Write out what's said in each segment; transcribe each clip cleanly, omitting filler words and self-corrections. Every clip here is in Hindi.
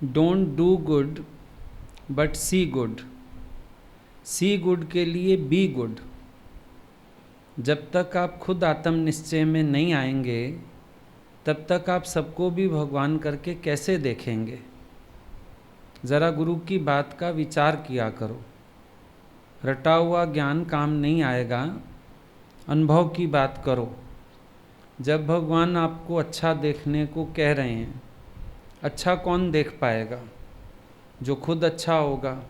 Don't do good but see good. See good के लिए बी गुड। जब तक आप खुद आत्म निश्चय में नहीं आएंगे तब तक आप सबको भी भगवान करके कैसे देखेंगे। ज़रा गुरु की बात का विचार किया करो। रटा हुआ ज्ञान काम नहीं आएगा, अनुभव की बात करो। जब भगवान आपको अच्छा देखने को कह रहे हैं, अच्छा कौन देख पाएगा? जो खुद अच्छा होगा।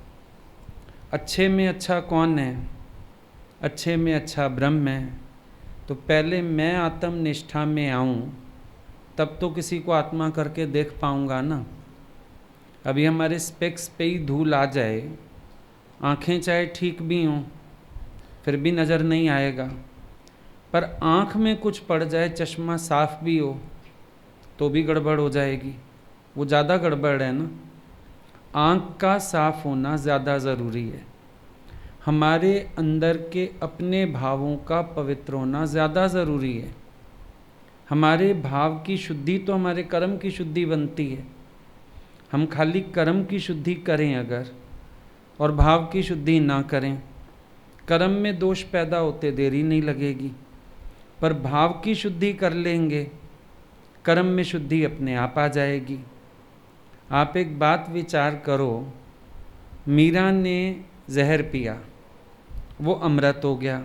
अच्छे में अच्छा कौन है? अच्छे में अच्छा ब्रह्म है। तो पहले मैं आत्म निष्ठा में आऊँ तब तो किसी को आत्मा करके देख पाऊँगा ना। अभी हमारे स्पेक्स पे ही धूल आ जाए, आँखें चाहे ठीक भी हों फिर भी नज़र नहीं आएगा। पर आँख में कुछ पड़ जाए, चश्मा साफ भी हो तो भी गड़बड़ हो जाएगी। वो ज़्यादा गड़बड़ है ना। आँख का साफ होना ज़्यादा ज़रूरी है। हमारे अंदर के अपने भावों का पवित्र होना ज़्यादा ज़रूरी है। हमारे भाव की शुद्धि तो हमारे कर्म की शुद्धि बनती है। हम खाली कर्म की शुद्धि करें अगर और भाव की शुद्धि ना करें, कर्म में दोष पैदा होते देरी नहीं लगेगी। पर भाव की शुद्धि कर लेंगे, कर्म में शुद्धि अपने आप आ जाएगी। आप एक बात विचार करो, मीरा ने जहर पिया, वो अमृत हो गया।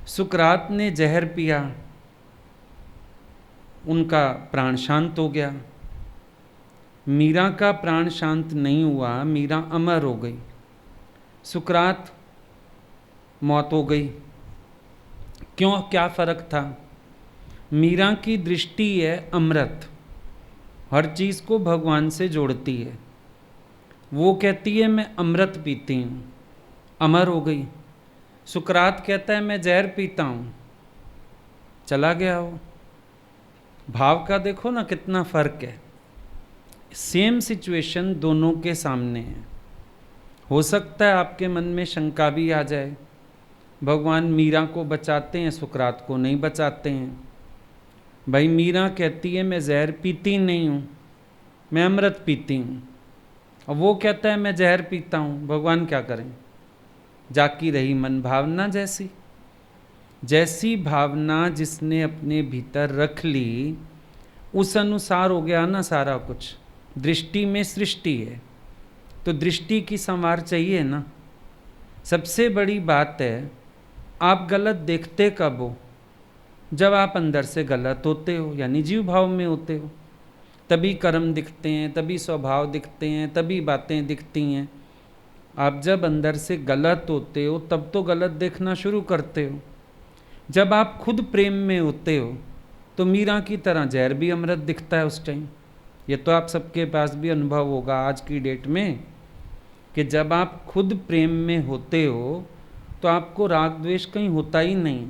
सुकरात ने जहर पिया, उनका प्राण शांत हो गया। मीरा का प्राण शांत नहीं हुआ, मीरा अमर हो गई। सुकरात मौत हो गई। क्यों? क्या फर्क था? मीरा की दृष्टि है अमृत, हर चीज़ को भगवान से जोड़ती है। वो कहती है मैं अमृत पीती हूँ, अमर हो गई। सुकरात कहता है मैं जहर पीता हूँ, चला गया वो। भाव का देखो ना कितना फर्क है। सेम सिचुएशन दोनों के सामने है। हो सकता है आपके मन में शंका भी आ जाए, भगवान मीरा को बचाते हैं, सुकरात को नहीं बचाते हैं। भाई मीरा कहती है मैं जहर पीती नहीं हूँ, मैं अमृत पीती हूँ। और वो कहता है मैं जहर पीता हूँ। भगवान क्या करें? जाकी रही मन भावना जैसी। जैसी भावना जिसने अपने भीतर रख ली उस अनुसार हो गया ना सारा कुछ। दृष्टि में सृष्टि है तो दृष्टि की संवार चाहिए ना। सबसे बड़ी बात है, आप गलत देखते कब हो? जब आप अंदर से गलत होते हो, यानी जीव भाव में होते हो। तभी कर्म दिखते हैं, तभी स्वभाव दिखते हैं, तभी बातें दिखती हैं। आप जब अंदर से गलत होते हो तब तो गलत देखना शुरू करते हो। जब आप खुद प्रेम में होते हो तो मीरा की तरह जहर भी अमृत दिखता है उस टाइम। ये तो आप सबके पास भी अनुभव होगा आज की डेट में कि जब आप खुद प्रेम में होते हो तो आपको राग द्वेष कहीं होता ही नहीं।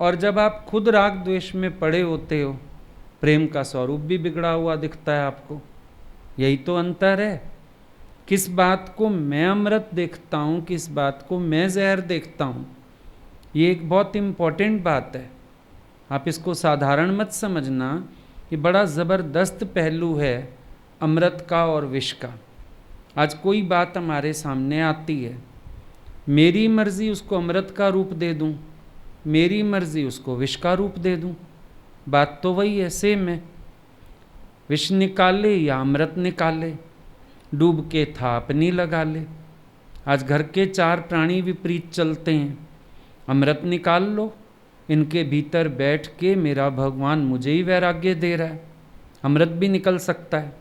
और जब आप खुद राग द्वेष में पड़े होते हो, प्रेम का स्वरूप भी बिगड़ा हुआ दिखता है आपको। यही तो अंतर है। किस बात को मैं अमृत देखता हूँ, किस बात को मैं जहर देखता हूँ, ये एक बहुत इम्पॉर्टेंट बात है। आप इसको साधारण मत समझना, ये बड़ा ज़बरदस्त पहलू है अमृत का और विष का। आज कोई बात हमारे सामने आती है, मेरी मर्जी उसको अमृत का रूप दे दूं, मेरी मर्जी उसको विष का रूप दे दूं। बात तो वही है, सेम है। विष निकाले या अमृत निकाले, डूब के था अपनी लगा ले। आज घर के 4 प्राणी विपरीत चलते हैं। अमृत निकाल लो, इनके भीतर बैठ के मेरा भगवान मुझे ही वैराग्य दे रहा है। अमृत भी निकल सकता है,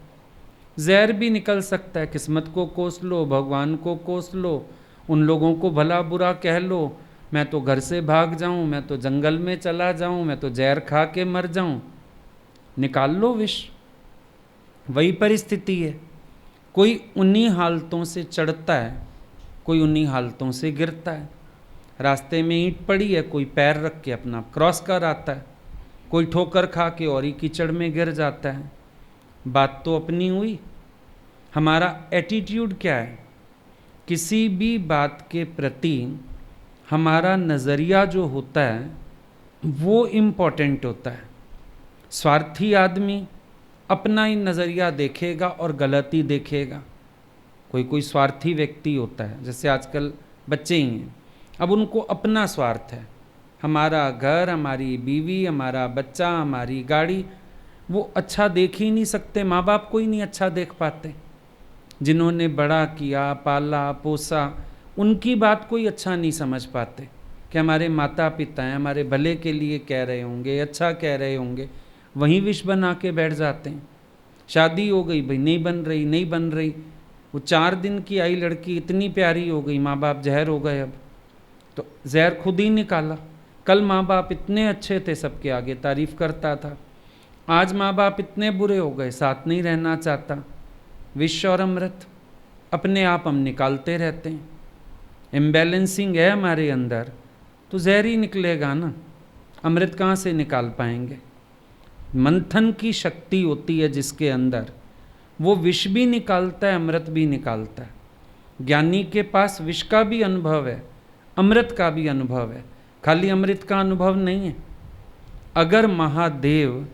जहर भी निकल सकता है। किस्मत को कोस लो, भगवान को कोस लो, उन लोगों को भला बुरा कह लो, मैं तो घर से भाग जाऊं, मैं तो जंगल में चला जाऊं, मैं तो जहर खा के मर जाऊं। निकाल लो विष। वही परिस्थिति है। कोई उन्हीं हालतों से चढ़ता है, कोई उन्हीं हालतों से गिरता है। रास्ते में ईंट पड़ी है, कोई पैर रख के अपना क्रॉस कर आता है, कोई ठोकर खा के और ही कीचड़ में गिर जाता है। बात तो अपनी हुई। हमारा एटीट्यूड क्या है? किसी भी बात के प्रति हमारा नज़रिया जो होता है वो इम्पोर्टेंट होता है। स्वार्थी आदमी अपना ही नज़रिया देखेगा और गलत ही देखेगा। कोई कोई स्वार्थी व्यक्ति होता है, जैसे आजकल बच्चे ही हैं, अब उनको अपना स्वार्थ है, हमारा घर, हमारी बीवी, हमारा बच्चा, हमारी गाड़ी, वो अच्छा देख ही नहीं सकते। माँ बाप को ही नहीं अच्छा देख पाते, जिन्होंने बड़ा किया, पाला पोसा, उनकी बात कोई अच्छा नहीं समझ पाते कि हमारे माता पिता हैं, हमारे भले के लिए कह रहे होंगे, अच्छा कह रहे होंगे, वहीं विष बना के बैठ जाते हैं। शादी हो गई भाई, नहीं बन रही, नहीं बन रही, वो 4 दिन की आई लड़की इतनी प्यारी हो गई, माँ बाप जहर हो गए, अब तो जहर खुद ही निकाला। कल माँ बाप इतने अच्छे थे, सबके आगे तारीफ करता था, आज माँ बाप इतने बुरे हो गए, साथ नहीं रहना चाहता। विष और अमृत अपने आप हम निकालते रहते हैं। इम्बैलेंसिंग है हमारे अंदर तो जहर ही निकलेगा ना, अमृत कहाँ से निकाल पाएंगे। मंथन की शक्ति होती है जिसके अंदर, वो विष भी निकालता है, अमृत भी निकालता है। ज्ञानी के पास विष का भी अनुभव है, अमृत का भी अनुभव है, खाली अमृत का अनुभव नहीं है। अगर महादेव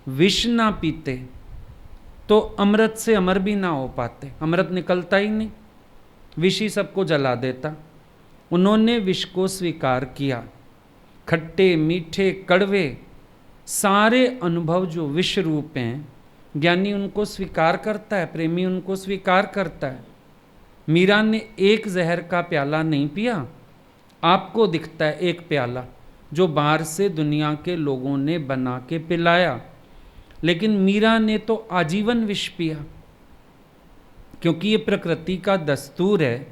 विष ना पीते तो अमृत से अमर भी ना हो पाते, अमृत निकलता ही नहीं, विष ही सबको जला देता। उन्होंने विष को स्वीकार किया, खट्टे मीठे कड़वे सारे अनुभव जो विष रूप हैं, ज्ञानी उनको स्वीकार करता है, प्रेमी उनको स्वीकार करता है। मीरा ने एक जहर का प्याला नहीं पिया, आपको दिखता है एक प्याला जो बाहर से दुनिया के लोगों ने बना के पिलाया, लेकिन मीरा ने तो आजीवन विष पिया, क्योंकि ये प्रकृति का दस्तूर है।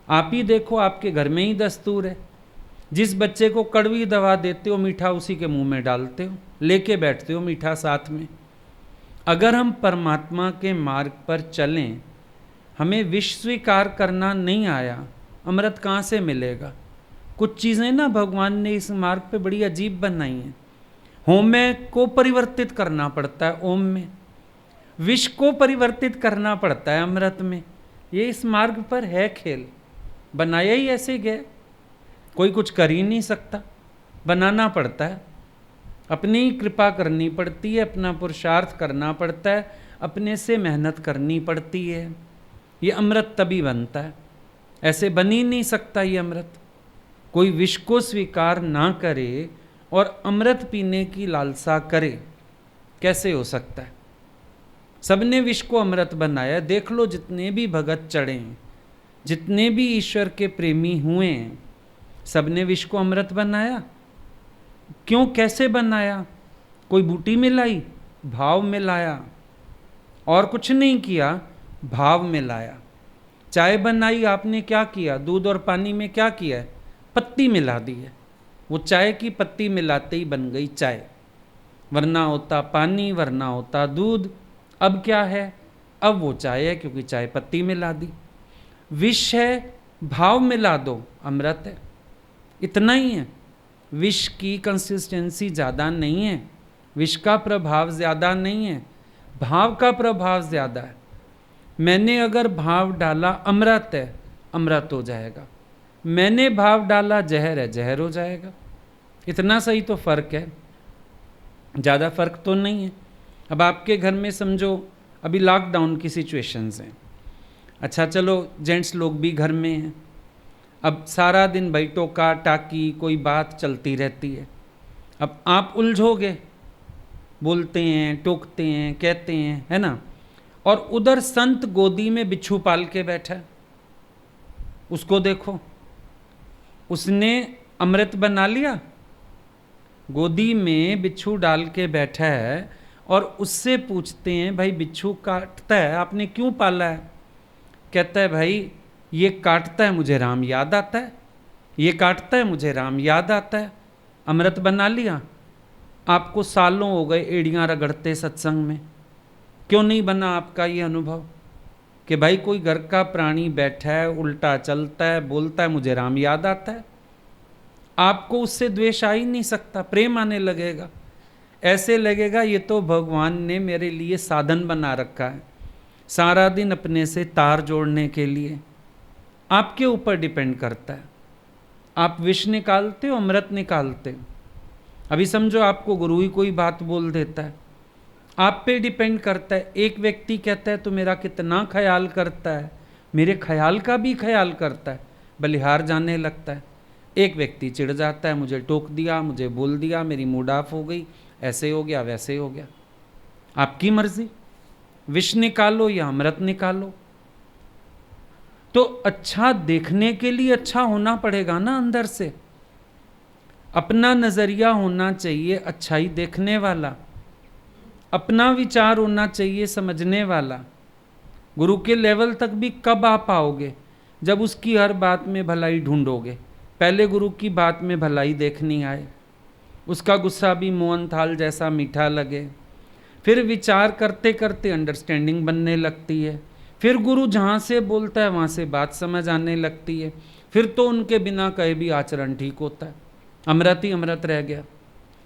आप ही देखो, आपके घर में ही दस्तूर है, जिस बच्चे को कड़वी दवा देते हो मीठा उसी के मुंह में डालते हो, लेके बैठते हो मीठा साथ में। अगर हम परमात्मा के मार्ग पर चलें, हमें विष स्वीकार करना नहीं आया, अमृत कहाँ से मिलेगा। कुछ चीज़ें ना भगवान ने इस मार्ग पे बड़ी अजीब बनाई हैं। होम्य को परिवर्तित करना पड़ता है ओम में, विष को परिवर्तित करना पड़ता है अमृत में। ये इस मार्ग पर है खेल, बनाया ही ऐसे गया, कोई कुछ कर ही नहीं सकता, बनाना पड़ता है, अपनी ही कृपा करनी पड़ती है, अपना पुरुषार्थ करना पड़ता है, अपने से मेहनत करनी पड़ती है। ये अमृत तभी बनता है, ऐसे बन ही नहीं सकता ये अमृत। कोई विष को स्वीकार ना करे और अमृत पीने की लालसा करे, कैसे हो सकता है। सबने विष को अमृत बनाया। देख लो जितने भी भगत चढ़े हैं, जितने भी ईश्वर के प्रेमी हुए हैं, सबने विष को अमृत बनाया। क्यों, कैसे बनाया। कोई बूटी मिलाई, भाव मिलाया, और कुछ नहीं किया, भाव मिलाया। चाय बनाई, आपने क्या किया, दूध और पानी में क्या किया है, पत्ती मिला दी है। वो चाय की पत्ती मिलाते ही बन गई चाय, वरना होता पानी, वरना होता दूध। अब क्या है, अब वो चाय है, क्योंकि चाय पत्ती मिला दी। विष है, भाव मिला दो, अमृत है। इतना ही है, विष की कंसिस्टेंसी ज़्यादा नहीं है, विष का प्रभाव ज़्यादा नहीं है, भाव का प्रभाव ज़्यादा है। मैंने अगर भाव डाला अमृत है, अमृत हो जाएगा। मैंने भाव डाला जहर है, जहर हो जाएगा। इतना सही तो फर्क है, ज़्यादा फर्क तो नहीं है। अब आपके घर में समझो अभी लॉकडाउन की सिचुएशंस हैं, अच्छा चलो जेंट्स लोग भी घर में हैं, अब सारा दिन भाई टोका टाकी कोई बात चलती रहती है। अब आप उलझोगे, बोलते हैं, टोकते हैं, कहते हैं, है ना। और उधर संत गोदी में बिच्छू पाल के बैठा है, उसको देखो, उसने अमृत बना लिया, गोदी में बिच्छू डाल के बैठा है, और उससे पूछते हैं भाई बिच्छू काटता है, आपने क्यों पाला है। कहता है भाई ये काटता है मुझे राम याद आता है, ये काटता है मुझे राम याद आता है। अमृत बना लिया। आपको सालों हो गए एड़ियाँ रगड़ते सत्संग में, क्यों नहीं बना आपका ये अनुभव कि भाई कोई घर का प्राणी बैठा है, उल्टा चलता है, बोलता है मुझे राम याद आता है। आपको उससे द्वेष आ ही नहीं सकता, प्रेम आने लगेगा। ऐसे लगेगा ये तो भगवान ने मेरे लिए साधन बना रखा है, सारा दिन अपने से तार जोड़ने के लिए। आपके ऊपर डिपेंड करता है, आप विष निकालते हो, अमृत निकालते हो। अभी समझो आपको गुरु ही कोई बात बोल देता है, आप पे डिपेंड करता है। एक व्यक्ति कहता है तो मेरा कितना ख्याल करता है, मेरे ख्याल का भी ख्याल करता है, बलिहार जाने लगता है। एक व्यक्ति चिढ़ जाता है, मुझे टोक दिया, मुझे बोल दिया, मेरी मूड ऑफ हो गई, ऐसे हो गया वैसे हो गया। आपकी मर्जी, विष निकालो या अमृत निकालो। तो अच्छा देखने के लिए अच्छा होना पड़ेगा ना अंदर से। अपना नजरिया होना चाहिए अच्छाई देखने वाला, अपना विचार होना चाहिए समझने वाला। गुरु के लेवल तक भी कब आ पाओगे? जब उसकी हर बात में भलाई ढूंढोगे। पहले गुरु की बात में भलाई देखनी आए, उसका गुस्सा भी मोहन थाल जैसा मीठा लगे, फिर विचार करते करते अंडरस्टैंडिंग बनने लगती है, फिर गुरु जहाँ से बोलता है वहाँ से बात समझ आने लगती है, फिर तो उनके बिना कहे भी आचरण ठीक होता है, अमृत ही अमृत रह गया,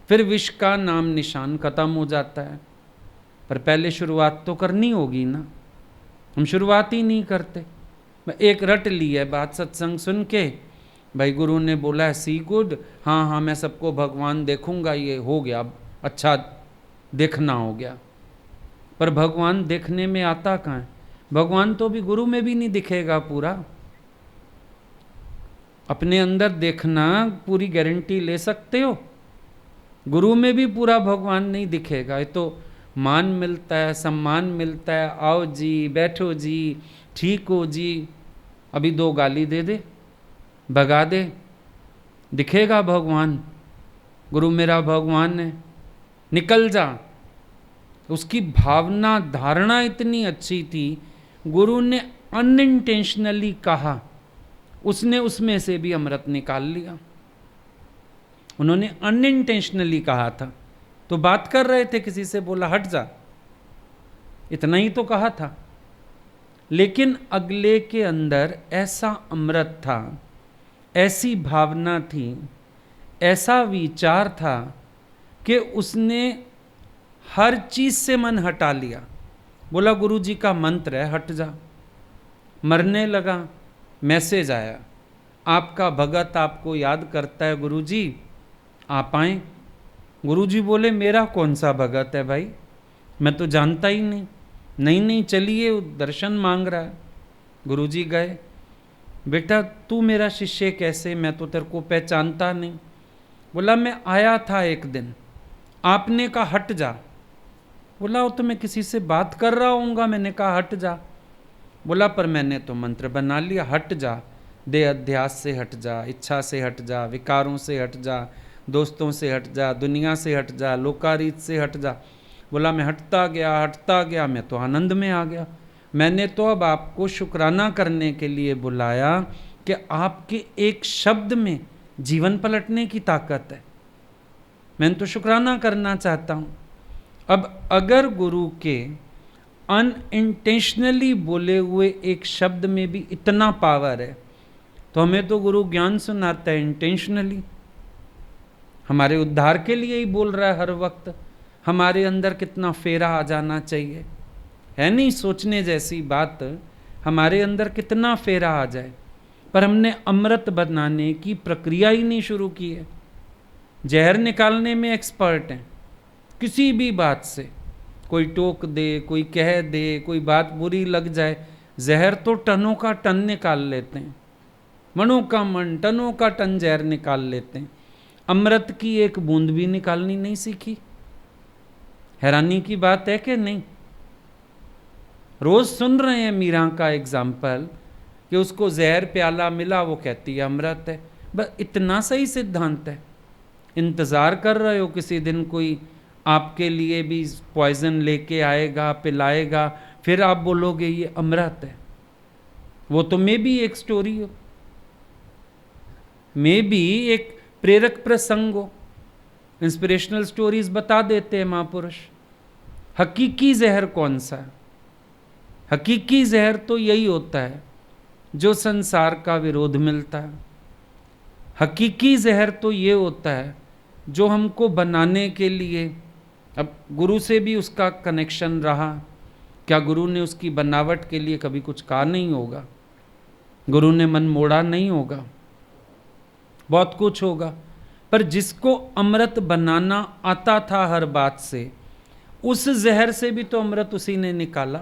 फिर विष का नाम निशान खत्म हो जाता है। पर पहले शुरुआत तो करनी होगी ना, हम शुरुआत ही नहीं करते। एक रट ली है बात सत्संग सुन के, भाई गुरु ने बोला है सी गुड, हाँ हाँ मैं सबको भगवान देखूंगा, ये हो गया, अच्छा देखना हो गया। पर भगवान देखने में आता कहाँ है? भगवान तो भी गुरु में भी नहीं दिखेगा पूरा। अपने अंदर देखना पूरी गारंटी ले सकते हो, गुरु में भी पूरा भगवान नहीं दिखेगा। ये तो मान मिलता है, सम्मान मिलता है, आओ जी, बैठो जी, ठीक हो जी, अभी दो गाली दे दे, भगा दे, दिखेगा भगवान, गुरु मेरा भगवान है, निकल जा। उसकी भावना धारणा इतनी अच्छी थी, गुरु ने अनइंटेंशनली कहा, उसने उसमें से भी अमृत निकाल लिया। उन्होंने अनइंटेंशनली कहा था, तो बात कर रहे थे, किसी से बोला हट जा, इतना ही तो कहा था, लेकिन अगले के अंदर ऐसा अमृत था, ऐसी भावना थी, ऐसा विचार था कि उसने हर चीज से मन हटा लिया। बोला गुरु जी का मंत्र है, हट जा। मरने लगा, मैसेज आया, आपका भगत आपको याद करता है गुरु जी, आप आए। गुरु जी बोले मेरा कौन सा भगत है भाई, मैं तो जानता ही नहीं। नहीं नहीं चलिए, दर्शन मांग रहा है। गुरु जी गए, बेटा तू मेरा शिष्य कैसे, मैं तो तेरे को पहचानता नहीं। बोला मैं आया था एक दिन, आपने कहा हट जा। बोला वो तो मैं किसी से बात कर रहा हूँगा, मैंने कहा हट जा। बोला पर मैंने तो मंत्र बना लिया, हट जा, देह अध्यास से हट जा, इच्छा से हट जा, विकारों से हट जा, दोस्तों से हट जा, दुनिया से हट जा, लोकारीत से हट जा। बोला मैं हटता गया, मैं तो आनंद में आ गया। मैंने तो अब आपको शुक्राना करने के लिए बुलाया कि आपके एक शब्द में जीवन पलटने की ताकत है, मैं तो शुक्राना करना चाहता हूँ। अब अगर गुरु के अनइंटेंशनली बोले हुए एक शब्द में भी इतना पावर है, तो हमें तो गुरु ज्ञान सुनाता है इंटेंशनली, हमारे उद्धार के लिए ही बोल रहा है हर वक्त। हमारे अंदर कितना फेरा आ जाना चाहिए, है नहीं सोचने जैसी बात, हमारे अंदर कितना फेरा आ जाए। पर हमने अमृत बनाने की प्रक्रिया ही नहीं शुरू की है। जहर निकालने में एक्सपर्ट हैं, किसी भी बात से, कोई टोक दे, कोई कह दे, कोई बात बुरी लग जाए, जहर तो टनों का टन निकाल लेते हैं, मनों का मन, टनों का टन जहर निकाल लेते हैं। अमृत की एक बूंद भी निकालनी नहीं सीखी। हैरानी की बात है कि नहीं? रोज सुन रहे हैं मीरा का एग्जाम्पल कि उसको जहर प्याला मिला, वो कहती है अमृत है। बस इतना सही सिद्धांत है। इंतज़ार कर रहे हो किसी दिन कोई आपके लिए भी पॉइजन लेके आएगा, पिलाएगा, फिर आप बोलोगे ये अमृत है। वो तो मे भी एक स्टोरी हो, मे भी एक प्रेरक प्रसंग हो। इंस्पिरेशनल स्टोरीज बता देते हैं महापुरुष। हकीकी जहर कौन सा है? हकीकी जहर तो यही होता है जो संसार का विरोध मिलता है। हकीकी जहर तो ये होता है जो हमको बनाने के लिए, अब गुरु से भी उसका कनेक्शन रहा, क्या गुरु ने उसकी बनावट के लिए कभी कुछ कहा नहीं होगा? गुरु ने मन मोड़ा नहीं होगा? बहुत कुछ होगा। पर जिसको अमृत बनाना आता था हर बात से, उस जहर से भी तो अमृत उसी ने निकाला।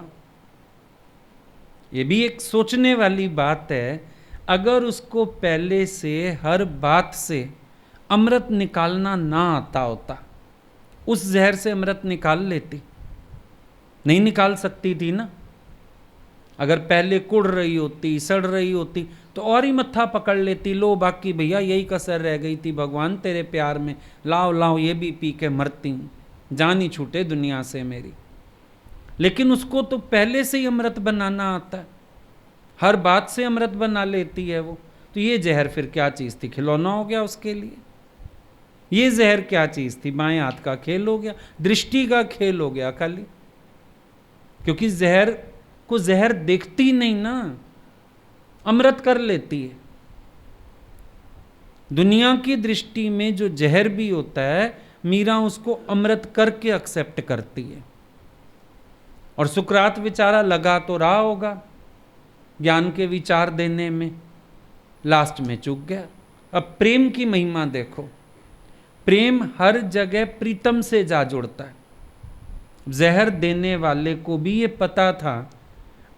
ये भी एक सोचने वाली बात है। अगर उसको पहले से हर बात से अमृत निकालना ना आता होता, उस जहर से अमृत निकाल लेती? नहीं निकाल सकती थी ना। अगर पहले कुड़ रही होती, सड़ रही होती, तो और ही मत्था पकड़ लेती, लो बाकी भैया यही कसर रह गई थी भगवान तेरे प्यार में, लाओ लाओ ये भी पी के मरती हूं, जान ही छूटे दुनिया से मेरी। लेकिन उसको तो पहले से ही अमृत बनाना आता है, हर बात से अमृत बना लेती है वो। तो ये जहर फिर क्या चीज़ थी? खिलौना हो गया उसके लिए। ये जहर क्या चीज़ थी? बाएं हाथ का खेल हो गया, दृष्टि का खेल हो गया खाली। क्योंकि जहर को जहर देखती नहीं ना, अमृत कर लेती है। दुनिया की दृष्टि में जो जहर भी होता है, मीरा उसको अमृत करके एक्सेप्ट करती है। और सुकरात बेचारा लगा तो रहा होगा ज्ञान के विचार देने में, लास्ट में चूक गया। अब प्रेम की महिमा देखो, प्रेम हर जगह प्रीतम से जा जुड़ता है। जहर देने वाले को भी ये पता था,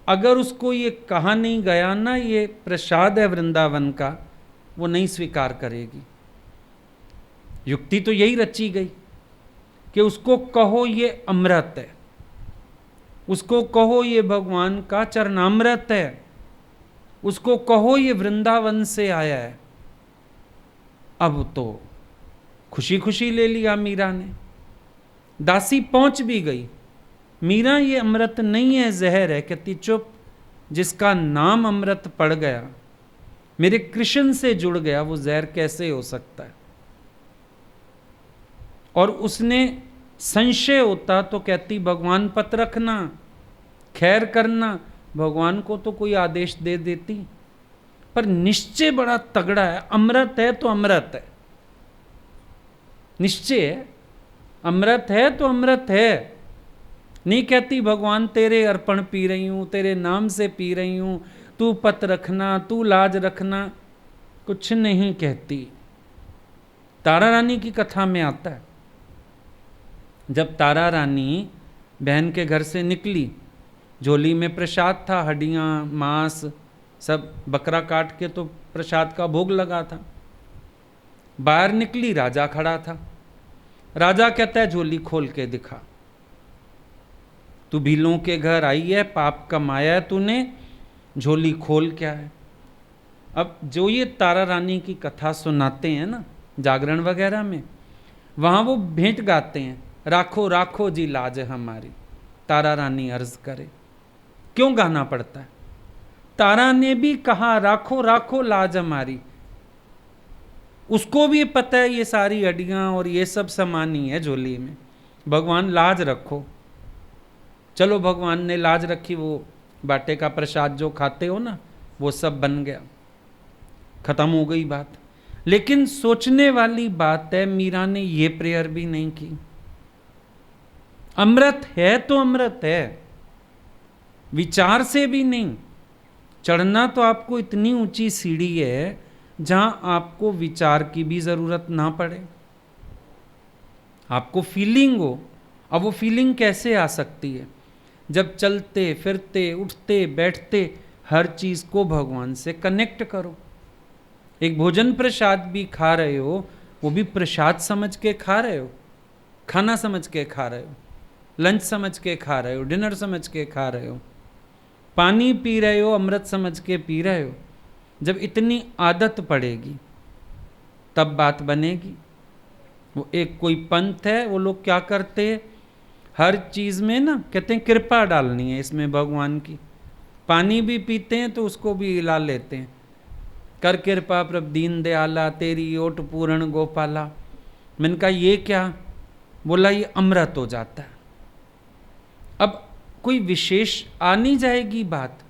अगर उसको ये कहा नहीं गया ना ये प्रसाद है वृंदावन का, वो नहीं स्वीकार करेगी। युक्ति तो यही रची गई कि उसको कहो ये अमृत है, उसको कहो ये भगवान का चरणामृत है, उसको कहो ये वृंदावन से आया है। अब तो खुशी खुशी ले लिया मीरा ने। दासी पहुंच भी गई, मीरा ये अमृत नहीं है जहर है। कहती चुप, जिसका नाम अमृत पड़ गया, मेरे कृष्ण से जुड़ गया, वो जहर कैसे हो सकता है? और उसने संशय होता तो कहती भगवान पत रखना, खैर करना, भगवान को तो कोई आदेश दे देती। पर निश्चय बड़ा तगड़ा है, अमृत है तो अमृत है, निश्चय है, अमृत है तो अमृत है। नहीं कहती भगवान तेरे अर्पण पी रही हूं, तेरे नाम से पी रही हूं, तू पत रखना, तू लाज रखना, कुछ नहीं कहती। तारा रानी की कथा में आता है, जब तारा रानी बहन के घर से निकली, झोली में प्रसाद था, हड्डियां मांस सब, बकरा काट के तो प्रसाद का भोग लगा था। बाहर निकली, राजा खड़ा था। राजा कहता है झोली खोल के दिखा, तू भीलों के घर आई है, पाप कमाया है तूने, झोली खोल क्या है। अब जो ये तारा रानी की कथा सुनाते हैं ना जागरण वगैरह में, वहां वो भेंट गाते हैं, राखो राखो जी लाज हमारी, तारा रानी अर्ज करे। क्यों गाना पड़ता है? तारा ने भी कहा राखो राखो लाज हमारी। उसको भी पता है ये सारी हड्डियां और ये सब सामान ही है झोली में, भगवान लाज रखो। चलो भगवान ने लाज रखी, वो बाटे का प्रसाद जो खाते हो ना, वो सब बन गया, खत्म हो गई बात। लेकिन सोचने वाली बात है, मीरा ने ये प्रेयर भी नहीं की। अमृत है तो अमृत है, विचार से भी नहीं। चढ़ना तो आपको इतनी ऊंची सीढ़ी है जहां आपको विचार की भी जरूरत ना पड़े, आपको फीलिंग हो। अब वो फीलिंग कैसे आ सकती है? जब चलते फिरते उठते बैठते हर चीज को भगवान से कनेक्ट करो। एक भोजन प्रसाद भी खा रहे हो, वो भी प्रसाद समझ के खा रहे हो, खाना समझ के खा रहे हो, लंच समझ के खा रहे हो, डिनर समझ के खा रहे हो, पानी पी रहे हो, अमृत समझ के पी रहे हो। जब इतनी आदत पड़ेगी तब बात बनेगी। वो एक कोई पंथ है, वो लोग क्या करते हैं, हर चीज़ में ना कहते हैं कृपा डालनी है इसमें भगवान की। पानी भी पीते हैं तो उसको भी हिला लेते हैं, कर कृपा प्रभ दीन दयाला, तेरी ओट पूर्ण गोपाला। मैंने कहा ये क्या? बोला ये अमृत हो जाता है। अब कोई विशेष आ नहीं जाएगी बात,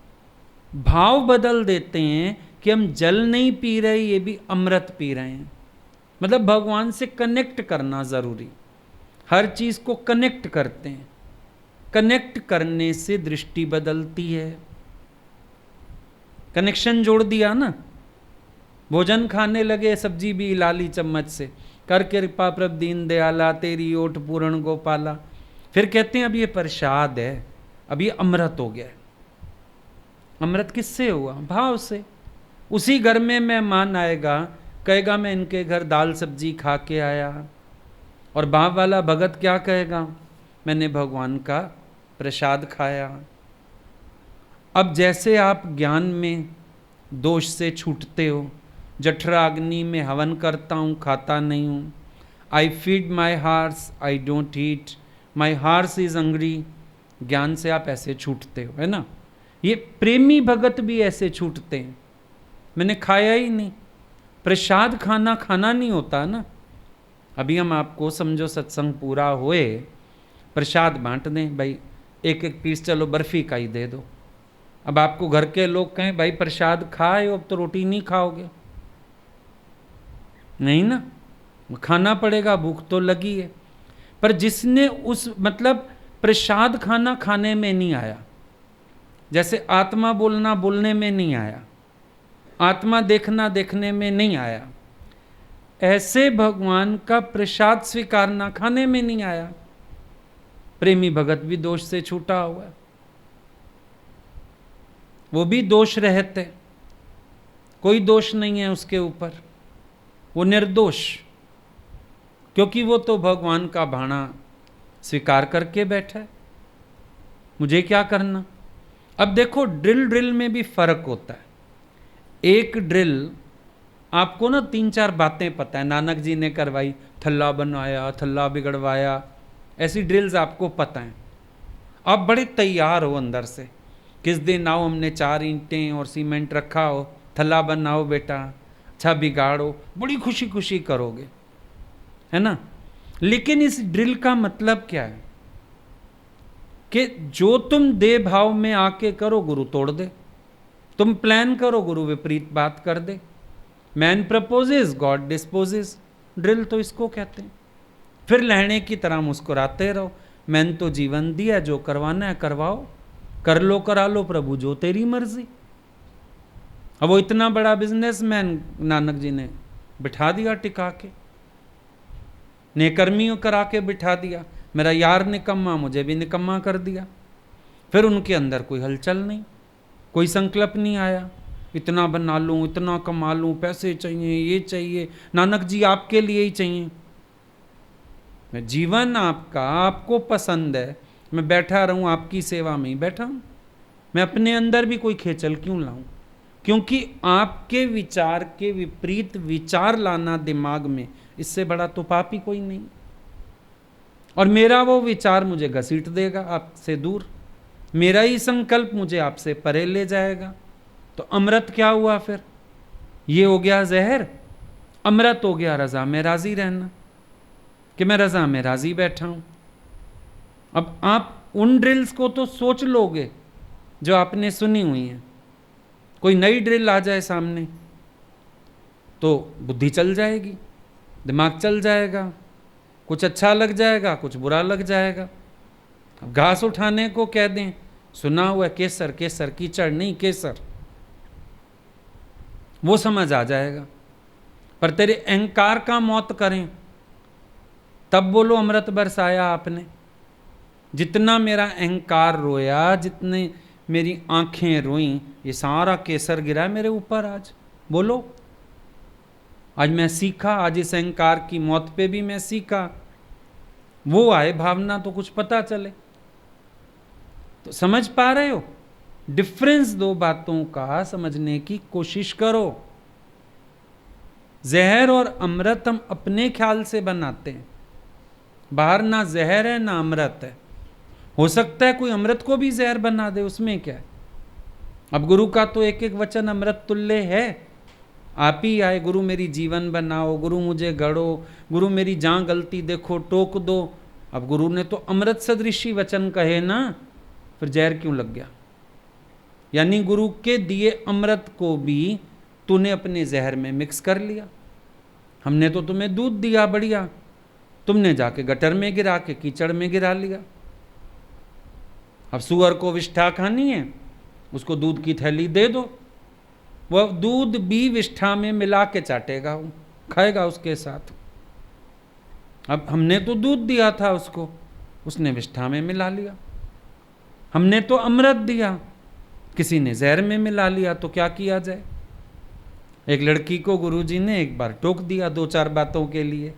भाव बदल देते हैं कि हम जल नहीं पी रहे, ये भी अमृत पी रहे हैं। मतलब भगवान से कनेक्ट करना जरूरी, हर चीज को कनेक्ट करते हैं। कनेक्ट करने से दृष्टि बदलती है। कनेक्शन जोड़ दिया ना, भोजन खाने लगे, सब्जी भी हिला ली चम्मच से, कर कृपा प्रभ दीन दयाला, तेरी ओट पूर्ण गोपाला। फिर कहते हैं अब ये प्रसाद है, अब ये अमृत हो गया है। अमृत किससे हुआ? भाव से। उसी घर में मेहमान आएगा, कहेगा मैं इनके घर दाल सब्जी खा के आया, और भाव वाला भगत क्या कहेगा? मैंने भगवान का प्रसाद खाया। अब जैसे आप ज्ञान में दोष से छूटते हो, जठराग्नि में हवन करता हूँ, खाता नहीं हूँ, I feed my horse, I don't eat, my horse is hungry, ज्ञान से आप ऐसे छूटते हो, है ना। ये प्रेमी भगत भी ऐसे छूटते हैं, मैंने खाया ही नहीं। प्रसाद खाना खाना नहीं होता ना। अभी हम आपको समझो सत्संग पूरा होए, प्रसाद बांट दें, भाई एक एक पीस चलो बर्फी का ही दे दो। अब आपको घर के लोग कहें भाई प्रसाद खाए हो, अब तो रोटी नहीं खाओगे, नहीं ना, खाना पड़ेगा, भूख तो लगी है। पर जिसने उस मतलब प्रसाद खाना खाने में नहीं आया, जैसे आत्मा बोलना बोलने में नहीं आया, आत्मा देखना देखने में नहीं आया, ऐसे भगवान का प्रसाद स्वीकारना खाने में नहीं आया। प्रेमी भगत भी दोष से छूटा हुआ है, वो भी दोष रहते, कोई दोष नहीं है उसके ऊपर, वो निर्दोष, क्योंकि वो तो भगवान का भाणा स्वीकार करके बैठा है। मुझे क्या करना? अब देखो ड्रिल में भी फर्क होता है। एक ड्रिल आपको ना 3-4 बातें पता है, नानक जी ने करवाई, थल्ला बनवाया, थल्ला बिगड़वाया, ऐसी ड्रिल्स आपको पता है। आप बड़े तैयार हो अंदर से, किस दिन आओ, हमने 4 ईंटें और सीमेंट रखा हो, थल्ला बनाओ बेटा, अच्छा बिगाड़ो, बड़ी खुशी खुशी करोगे, है ना। लेकिन इस ड्रिल का मतलब क्या है कि जो तुम दे भाव में आके करो गुरु तोड़ दे, तुम प्लान करो गुरु विपरीत बात कर दे। मैन प्रपोजेस गॉड डिस्पोजेस, ड्रिल तो इसको कहते हैं। फिर लहने की तरह मुस्कुराते रहो, मैंने तो जीवन दिया, जो करवाना है करवाओ, कर लो करा लो प्रभु जो तेरी मर्जी। अब वो इतना बड़ा बिजनेसमैन नानक जी ने बिठा दिया टिका के, नेकर्मियों करा के बिठा दिया, मेरा यार निकम्मा मुझे भी निकम्मा कर दिया। फिर उनके अंदर कोई हलचल नहीं, कोई संकल्प नहीं आया, इतना बना लूँ, इतना कमा लूँ, पैसे चाहिए, ये चाहिए। नानक जी आपके लिए ही चाहिए, मैं जीवन आपका, आपको पसंद है, मैं बैठा रहूं आपकी सेवा में ही बैठा हूं, मैं अपने अंदर भी कोई खेचल क्यों लाऊं? क्योंकि आपके विचार के विपरीत विचार लाना दिमाग में, इससे बड़ा तो पाप ही कोई नहीं। और मेरा वो विचार मुझे घसीट देगा आपसे दूर, मेरा ही संकल्प मुझे आपसे परे ले जाएगा। तो अमृत क्या हुआ फिर? ये हो गया जहर, अमृत हो गया रजा में राजी रहना, कि मैं रजा में राजी बैठा हूं। अब आप उन ड्रिल्स को तो सोच लोगे जो आपने सुनी हुई हैं, कोई नई ड्रिल आ जाए सामने तो बुद्धि चल जाएगी, दिमाग चल जाएगा, कुछ अच्छा लग जाएगा, कुछ बुरा लग जाएगा। अब घास उठाने को कह दें, सुना हुआ है केसर, केसर कीचड़ नहीं केसर, वो समझ आ जाएगा। पर तेरे अहंकार का मौत करें तब बोलो अमृत बरसाया आपने। जितना मेरा अहंकार रोया, जितने मेरी आंखें रोईं, ये सारा केसर गिरा मेरे ऊपर आज। बोलो आज मैं सीखा, आज इस अहंकार की मौत पे भी मैं सीखा। वो आए भावना तो कुछ पता चले। तो समझ पा रहे हो डिफरेंस? दो बातों का समझने की कोशिश करो। जहर और अमृत हम अपने ख्याल से बनाते हैं, बाहर ना जहर है ना अमृत है। हो सकता है कोई अमृत को भी जहर बना दे, उसमें क्या है। अब गुरु का तो एक एक वचन अमृत तुल्य है। आप ही आए, गुरु मेरी जीवन बनाओ, गुरु मुझे गढ़ो, गुरु मेरी जहां गलती देखो टोक दो। अब गुरु ने तो अमृत सदृशी वचन कहे ना, फिर जहर क्यों लग गया? यानी गुरु के दिए अमृत को भी तूने अपने जहर में मिक्स कर लिया। हमने तो तुम्हें दूध दिया बढ़िया, तुमने जाके गटर में गिरा के कीचड़ में गिरा लिया। अब सुअर को विष्ठा खानी है, उसको दूध की थैली दे दो, वह दूध भी विष्ठा में मिला के चाटेगा, खाएगा उसके साथ। अब हमने तो दूध दिया था उसको, उसने विष्ठा में मिला लिया। हमने तो अमृत दिया, किसी ने जहर में मिला लिया, तो क्या किया जाए। एक लड़की को गुरुजी ने एक बार टोक दिया 2-4 बातों के लिए।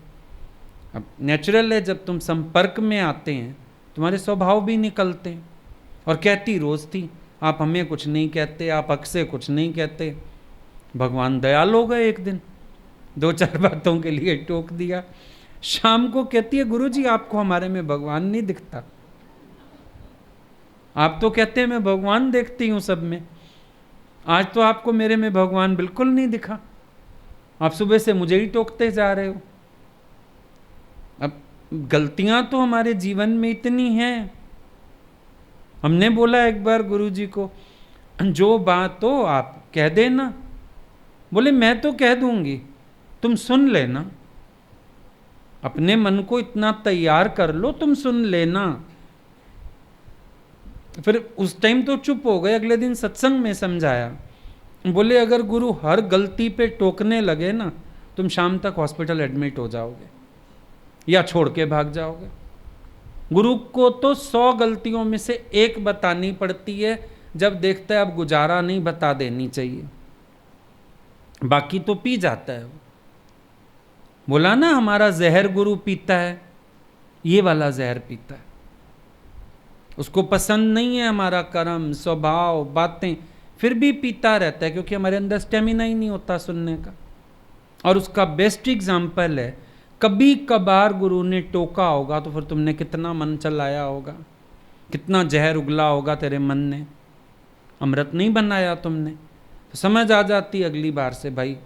अब नेचुरल है, जब तुम संपर्क में आते हैं तुम्हारे स्वभाव भी निकलते हैं। और कहती रोज थी, आप हमें कुछ नहीं कहते, आप हक से कुछ नहीं कहते। भगवान दयाल हो गए, एक दिन 2-4 बातों के लिए टोक दिया। शाम को कहती है, गुरुजी आपको हमारे में भगवान नहीं दिखता। आप तो कहते हैं मैं भगवान देखती हूं सब में, आज तो आपको मेरे में भगवान बिल्कुल नहीं दिखा। आप सुबह से मुझे ही टोकते जा रहे हो। अब गलतियां तो हमारे जीवन में इतनी हैं। हमने बोला एक बार गुरुजी को, जो बात हो आप कह देना। बोले मैं तो कह दूंगी, तुम सुन लेना। अपने मन को इतना तैयार कर लो, तुम सुन लेना। फिर उस टाइम तो चुप हो गए। अगले दिन सत्संग में समझाया, बोले अगर गुरु हर गलती पे टोकने लगे ना, तुम शाम तक हॉस्पिटल एडमिट हो जाओगे या छोड़ के भाग जाओगे। गुरु को तो 100 गलतियों में से एक बतानी पड़ती है, जब देखता है अब गुजारा नहीं, बता देनी चाहिए, बाकी तो पी जाता है। बोला ना हमारा जहर गुरु पीता है, ये वाला जहर पीता है। उसको पसंद नहीं है हमारा कर्म, स्वभाव, बातें, फिर भी पीता रहता है, क्योंकि हमारे अंदर स्टेमिना ही नहीं होता सुनने का। और उसका बेस्ट एग्जाम्पल है, कभी कभार गुरु ने टोका होगा तो फिर तुमने कितना मन चलाया होगा, कितना जहर उगला होगा तेरे मन ने, अमृत नहीं बनाया तुमने। तो समझ आ जाती अगली बार से, भाई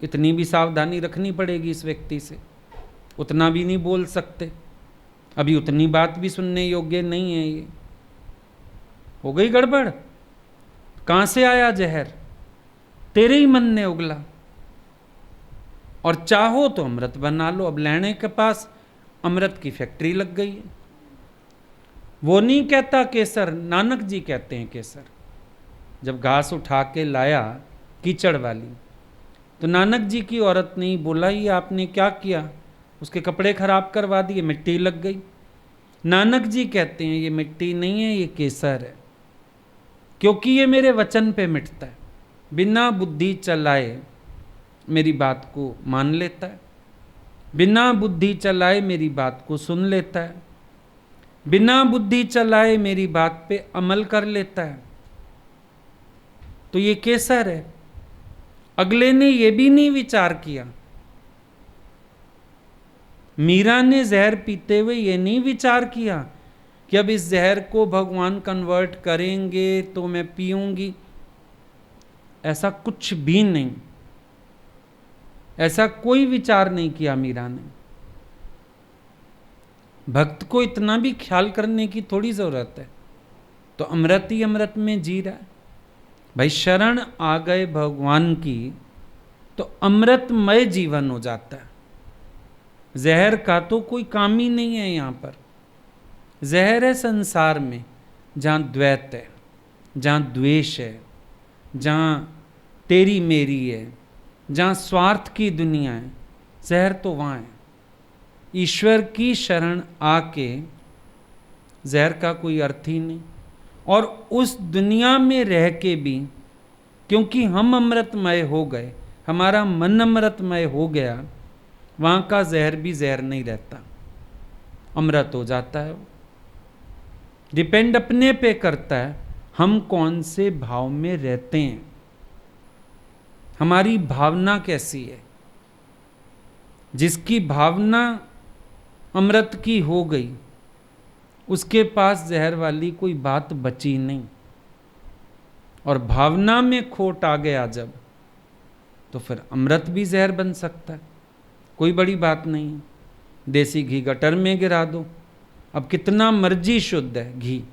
इतनी भी सावधानी रखनी पड़ेगी इस व्यक्ति से, उतना भी नहीं बोल सकते, अभी उतनी बात भी सुनने योग्य नहीं है। ये हो गई गड़बड़। कहां से आया जहर? तेरे ही मन ने उगला। और चाहो तो अमृत बना लो। अब लेने के पास अमृत की फैक्ट्री लग गई है। वो नहीं कहता केसर, नानक जी कहते हैं केसर। जब घास उठा के लाया कीचड़ वाली, तो नानक जी की औरत ने बोला, ये आपने क्या किया? उसके कपड़े खराब करवा दिए, मिट्टी लग गई। नानक जी कहते हैं ये मिट्टी नहीं है, ये केसर है, क्योंकि ये मेरे वचन पे मिटता है। बिना बुद्धि चलाए मेरी बात को मान लेता है, बिना बुद्धि चलाए मेरी बात को सुन लेता है, बिना बुद्धि चलाए मेरी बात पे अमल कर लेता है। तो ये केसर है। अगले ने ये भी नहीं विचार किया, मीरा ने जहर पीते हुए ये नहीं विचार किया कि अब इस जहर को भगवान कन्वर्ट करेंगे तो मैं पीऊंगी। ऐसा कुछ भी नहीं, ऐसा कोई विचार नहीं किया मीरा ने। भक्त को इतना भी ख्याल करने की थोड़ी जरूरत है, तो अमृत ही अमृत में जी रहा है। भाई शरण आ गए भगवान की तो अमृतमय जीवन हो जाता है। जहर का तो कोई काम ही नहीं है यहाँ पर। जहर है संसार में जहाँ द्वैत है, जहाँ द्वेष है, जहाँ तेरी मेरी है, जहाँ स्वार्थ की दुनिया है, जहर तो वहाँ है। ईश्वर की शरण आके जहर का कोई अर्थ ही नहीं। और उस दुनिया में रह के भी, क्योंकि हम अमृतमय हो गए, हमारा मन अमृतमय हो गया, वहाँ का जहर भी जहर नहीं रहता, अमृत हो जाता है। वो डिपेंड अपने पे करता है हम कौन से भाव में रहते हैं, हमारी भावना कैसी है। जिसकी भावना अमृत की हो गई, उसके पास जहर वाली कोई बात बची नहीं। और भावना में खोट आ गया जब, तो फिर अमृत भी जहर बन सकता है, कोई बड़ी बात नहीं। देसी घी गटर में गिरा दो, अब कितना मर्जी शुद्ध है घी,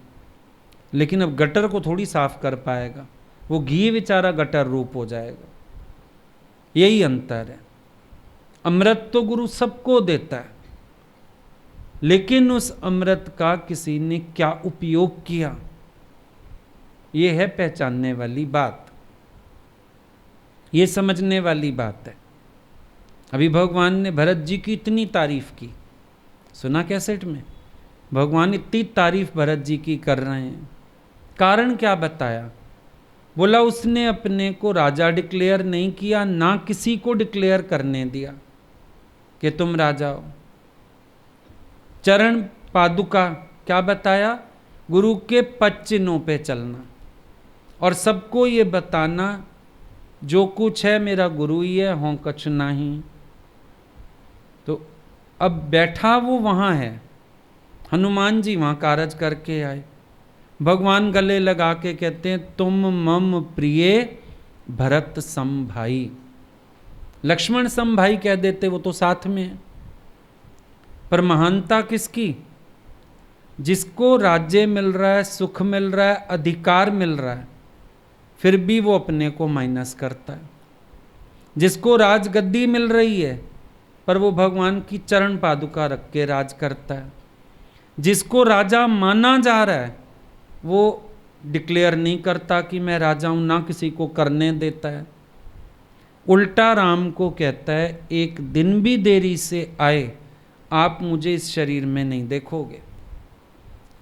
लेकिन अब गटर को थोड़ी साफ कर पाएगा, वो घी बेचारा गटर रूप हो जाएगा। यही अंतर है। अमृत तो गुरु सबको देता है, लेकिन उस अमृत का किसी ने क्या उपयोग किया, ये है पहचानने वाली बात, ये समझने वाली बात है। अभी भगवान ने भरत जी की इतनी तारीफ की, सुना कैसेट में, भगवान इतनी तारीफ भरत जी की कर रहे हैं, कारण क्या बताया? बोला उसने अपने को राजा डिक्लेयर नहीं किया, ना किसी को डिक्लेयर करने दिया कि तुम राजा हो। चरण पादुका क्या बताया? गुरु के पद चिन्हों पे चलना और सबको ये बताना जो कुछ है मेरा गुरु ही है, हों कछ नहीं। तो अब बैठा वो वहां है, हनुमान जी वहां कारज करके आए। भगवान गले लगा के कहते हैं तुम मम प्रिय भरत सम भाई। लक्ष्मण सम भाई कह देते, वो तो साथ में है। पर महानता किसकी? जिसको राज्य मिल रहा है, सुख मिल रहा है, अधिकार मिल रहा है, फिर भी वो अपने को माइनस करता है। जिसको राजगद्दी मिल रही है, पर वो भगवान की चरण पादुका रख के राज करता है। जिसको राजा माना जा रहा है, वो डिक्लेयर नहीं करता कि मैं राजा हूं, ना किसी को करने देता है। उल्टा राम को कहता है एक दिन भी देरी से आए आप मुझे इस शरीर में नहीं देखोगे।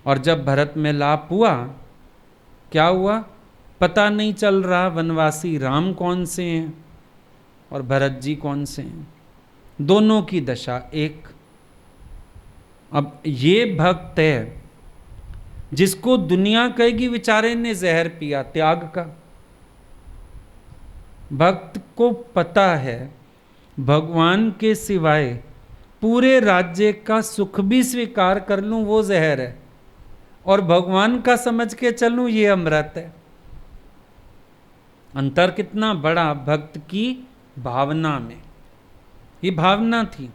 और जब भरत में लाप हुआ, क्या हुआ? पता नहीं चल रहा वनवासी राम कौन से हैं और भरत जी कौन से हैं, दोनों की दशा एक। अब ये भक्त है जिसको दुनिया कहेगी बेचारे ने जहर पिया त्याग का। भक्त को पता है भगवान के सिवाय पूरे राज्य का सुख भी स्वीकार कर लूं वो जहर है, और भगवान का समझ के चलूं ये अमृत है। अंतर कितना बड़ा भक्त की भावना में। ये भावना थी,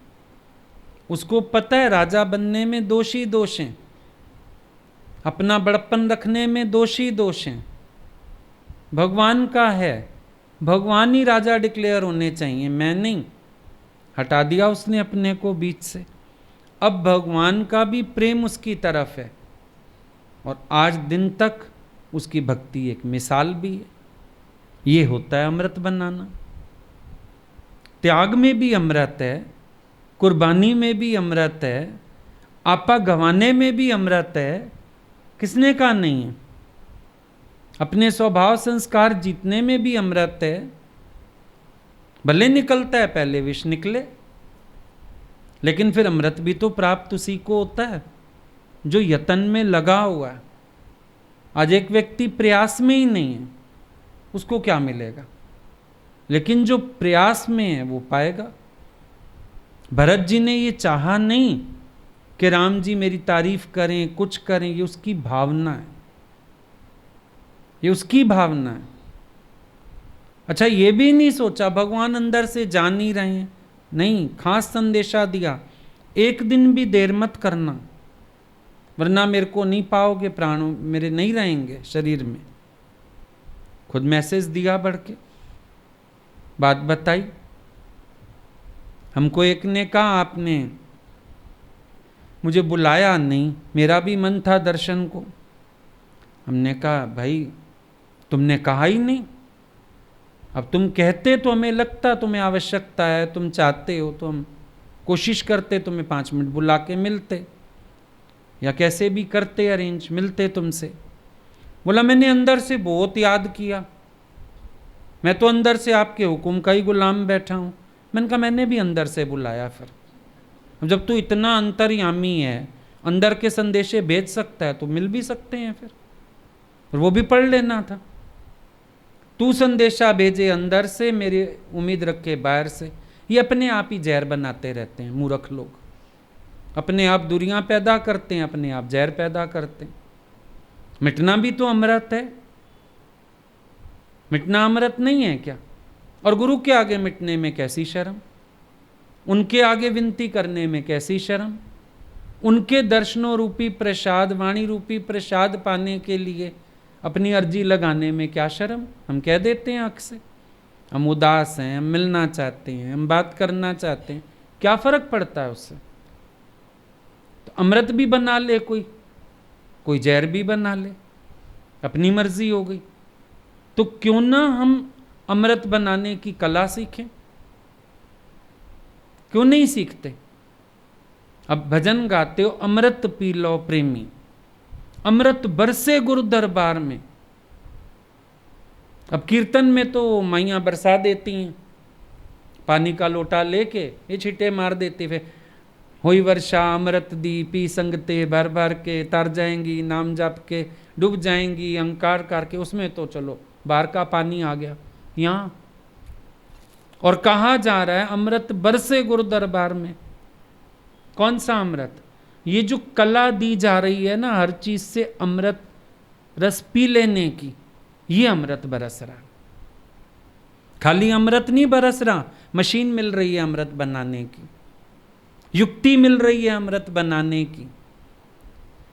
उसको पता है राजा बनने में दोषी दोष हैं, अपना बड़प्पन रखने में दोषी दोष हैं। भगवान का है, भगवान ही राजा डिक्लेयर होने चाहिए, मैं नहीं। हटा दिया उसने अपने को बीच से। अब भगवान का भी प्रेम उसकी तरफ है, और आज दिन तक उसकी भक्ति एक मिसाल भी है। ये होता है अमृत बनाना। त्याग में भी अमृत है, कुर्बानी में भी अमृत है, आपा गंवाने में भी अमृत है। किसने कहा नहीं है? अपने स्वभाव संस्कार जीतने में भी अमृत है। भले निकलता है पहले विष निकले, लेकिन फिर अमृत भी तो प्राप्त उसी को होता है जो यतन में लगा हुआ है। आज एक व्यक्ति प्रयास में ही नहीं है, उसको क्या मिलेगा? लेकिन जो प्रयास में है वो पाएगा। भरत जी ने ये चाहा नहीं कि राम जी मेरी तारीफ करें, कुछ करें, ये उसकी भावना है, ये उसकी भावना है। अच्छा, ये भी नहीं सोचा भगवान अंदर से जान ही रहे हैं, नहीं, खास संदेशा दिया एक दिन भी देर मत करना, वरना मेरे को नहीं पाओगे, प्राण मेरे नहीं रहेंगे शरीर में। खुद मैसेज दिया बढ़ के, बात बताई। हमको एक ने कहा आपने मुझे बुलाया नहीं, मेरा भी मन था दर्शन को। हमने कहा भाई तुमने कहा ही नहीं, अब तुम कहते तो हमें लगता तुम्हें आवश्यकता है, तुम चाहते हो तो हम कोशिश करते, तुम्हें 5 मिनट बुला के मिलते, या कैसे भी करते अरेंज, मिलते तुमसे। बोला मैंने अंदर से बहुत याद किया, मैं तो अंदर से आपके हुक्म का ही गुलाम बैठा हूँ। मैंने कहा मैंने भी अंदर से बुलाया। फिर जब तू इतना अंतर्यामी है, अंदर के संदेशे भेज सकता है, तो मिल भी सकते हैं फिर, और वो भी पढ़ लेना था। तू संदेशा भेजे अंदर से, मेरी उम्मीद रखे बाहर से। ये अपने आप ही जहर बनाते रहते हैं मूर्ख लोग, अपने आप दूरियां पैदा करते हैं, अपने आप जहर पैदा करते हैं। मिटना भी तो अमृत है, मिटना अमृत नहीं है क्या? और गुरु के आगे मिटने में कैसी शर्म, उनके आगे विनती करने में कैसी शर्म, उनके दर्शनों रूपी प्रसाद, वाणी रूपी प्रसाद पाने के लिए अपनी अर्जी लगाने में क्या शर्म। हम कह देते हैं आँख से, हम उदास हैं, हम मिलना चाहते हैं, हम बात करना चाहते हैं, क्या फर्क पड़ता है उससे? तो अमृत भी बना ले कोई जहर भी बना ले, अपनी मर्जी हो गई। तो क्यों ना हम अमृत बनाने की कला सीखें? क्यों नहीं सीखते? अब भजन गाते हो, अमृत पी लो प्रेमी, अमृत बरसे गुरु दरबार में। अब कीर्तन में तो माइयाँ बरसा देती हैं, पानी का लोटा लेके ये छिटे मार देती, फिर हुई वर्षा अमृत दी पी संगते, भर भर के तर जाएंगी, नाम जप के डूब जाएंगी, अंकार करके। उसमें तो चलो बाहर का पानी आ गया यहाँ। और कहा जा रहा है अमृत बरसे गुरु दरबार में। कौन सा अमृत? ये जो कला दी जा रही है ना हर चीज से अमृत रस पी लेने की, ये अमृत बरस रहा। खाली अमृत नहीं बरस रहा, मशीन मिल रही है अमृत बनाने की, युक्ति मिल रही है अमृत बनाने की,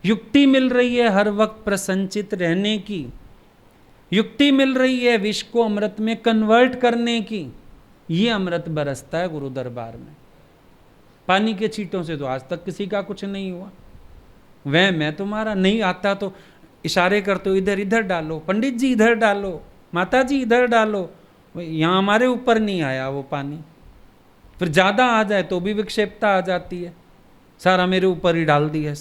युक्ति मिल रही है हर वक्त प्रसन्नचित रहने की, युक्ति मिल रही है विष को अमृत में कन्वर्ट करने की। ये अमृत बरसता है गुरु दरबार में। पानी के छींटों से तो आज तक किसी का कुछ नहीं हुआ। वह मैं तुम्हारा नहीं आता तो इशारे करते हो, इधर इधर डालो, पंडित जी इधर डालो, माता जी इधर डालो। यहाँ हमारे ऊपर नहीं आया वो पानी। फिर ज़्यादा आ जाए तो भी विक्षेपता आ जाती है, सारा मेरे ऊपर ही डाल दिया।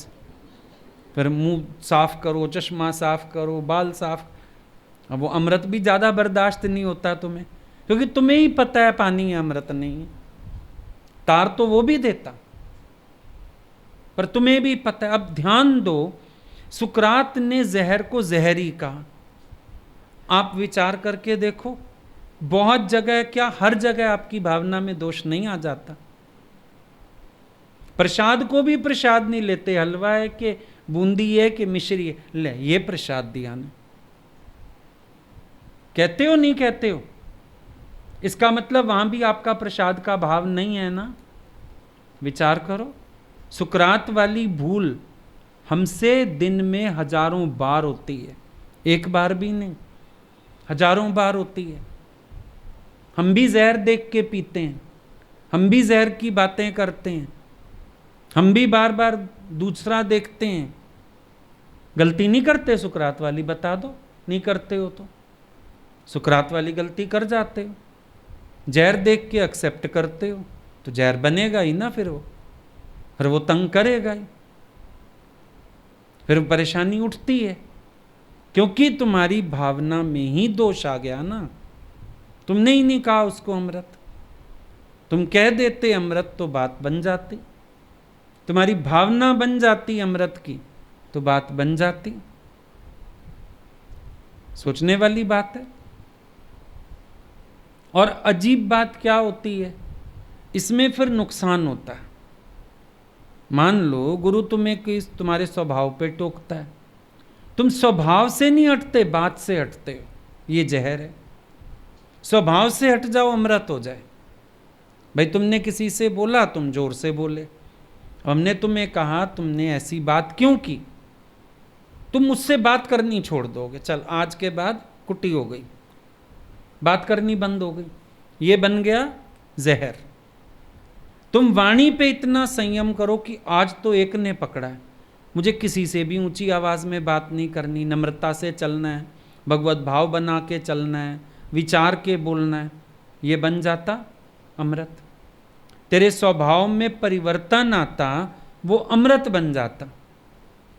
फिर मुंह साफ करो, चश्मा साफ करो, बाल साफ। अब वो अमृत भी ज़्यादा बर्दाश्त नहीं होता तुम्हें, क्योंकि तुम्हें ही पता है पानी है, अमृत नहीं है। तार तो वो भी देता, पर तुम्हें भी पता है। अब ध्यान दो, सुकरात ने जहर को जहरी कहा। आप विचार करके देखो, बहुत जगह, क्या हर जगह आपकी भावना में दोष नहीं आ जाता? प्रसाद को भी प्रसाद नहीं लेते, हलवा है कि बूंदी है कि मिश्री है, ले ये प्रसाद दिया ने, कहते हो नहीं कहते हो? इसका मतलब वहां भी आपका प्रसाद का भाव नहीं है ना। विचार करो, सुकरात वाली भूल हमसे दिन में हजारों बार होती है, एक बार भी नहीं, हजारों बार होती है। हम भी जहर देख के पीते हैं, हम भी जहर की बातें करते हैं, हम भी बार बार दूसरा देखते हैं। गलती नहीं करते सुकरात वाली? बता दो, नहीं करते हो तो। सुकरात वाली गलती कर जाते हो, जहर देख के एक्सेप्ट करते हो, तो जहर बनेगा ही ना, फिर वो तंग करेगा ही, फिर परेशानी उठती है, क्योंकि तुम्हारी भावना में ही दोष आ गया ना। तुमने ही नहीं कहा उसको अमृत, तुम कह देते अमृत तो बात बन जाती, तुम्हारी भावना बन जाती अमृत की तो बात बन जाती। सोचने वाली बात है। और अजीब बात क्या होती है, इसमें फिर नुकसान होता है। मान लो गुरु तुम्हें किस तुम्हारे स्वभाव पे टोकता है, तुम स्वभाव से नहीं हटते, बात से हटते हो, ये जहर है। स्वभाव से हट जाओ, अमृत हो जाए। भाई तुमने किसी से बोला, तुम जोर से बोले, हमने तुम्हें कहा तुमने ऐसी बात क्यों की, तुम मुझसे बात करनी छोड़ दोगे। चल आज के बाद कुटी हो गई, बात करनी बंद हो गई, ये बन गया जहर। तुम वाणी पे इतना संयम करो कि आज तो एक ने पकड़ा है, मुझे किसी से भी ऊंची आवाज में बात नहीं करनी, नम्रता से चलना है, भगवत भाव बना के चलना है, विचार के बोलना है। ये बन जाता अमृत। तेरे स्वभाव में परिवर्तन आता, वो अमृत बन जाता।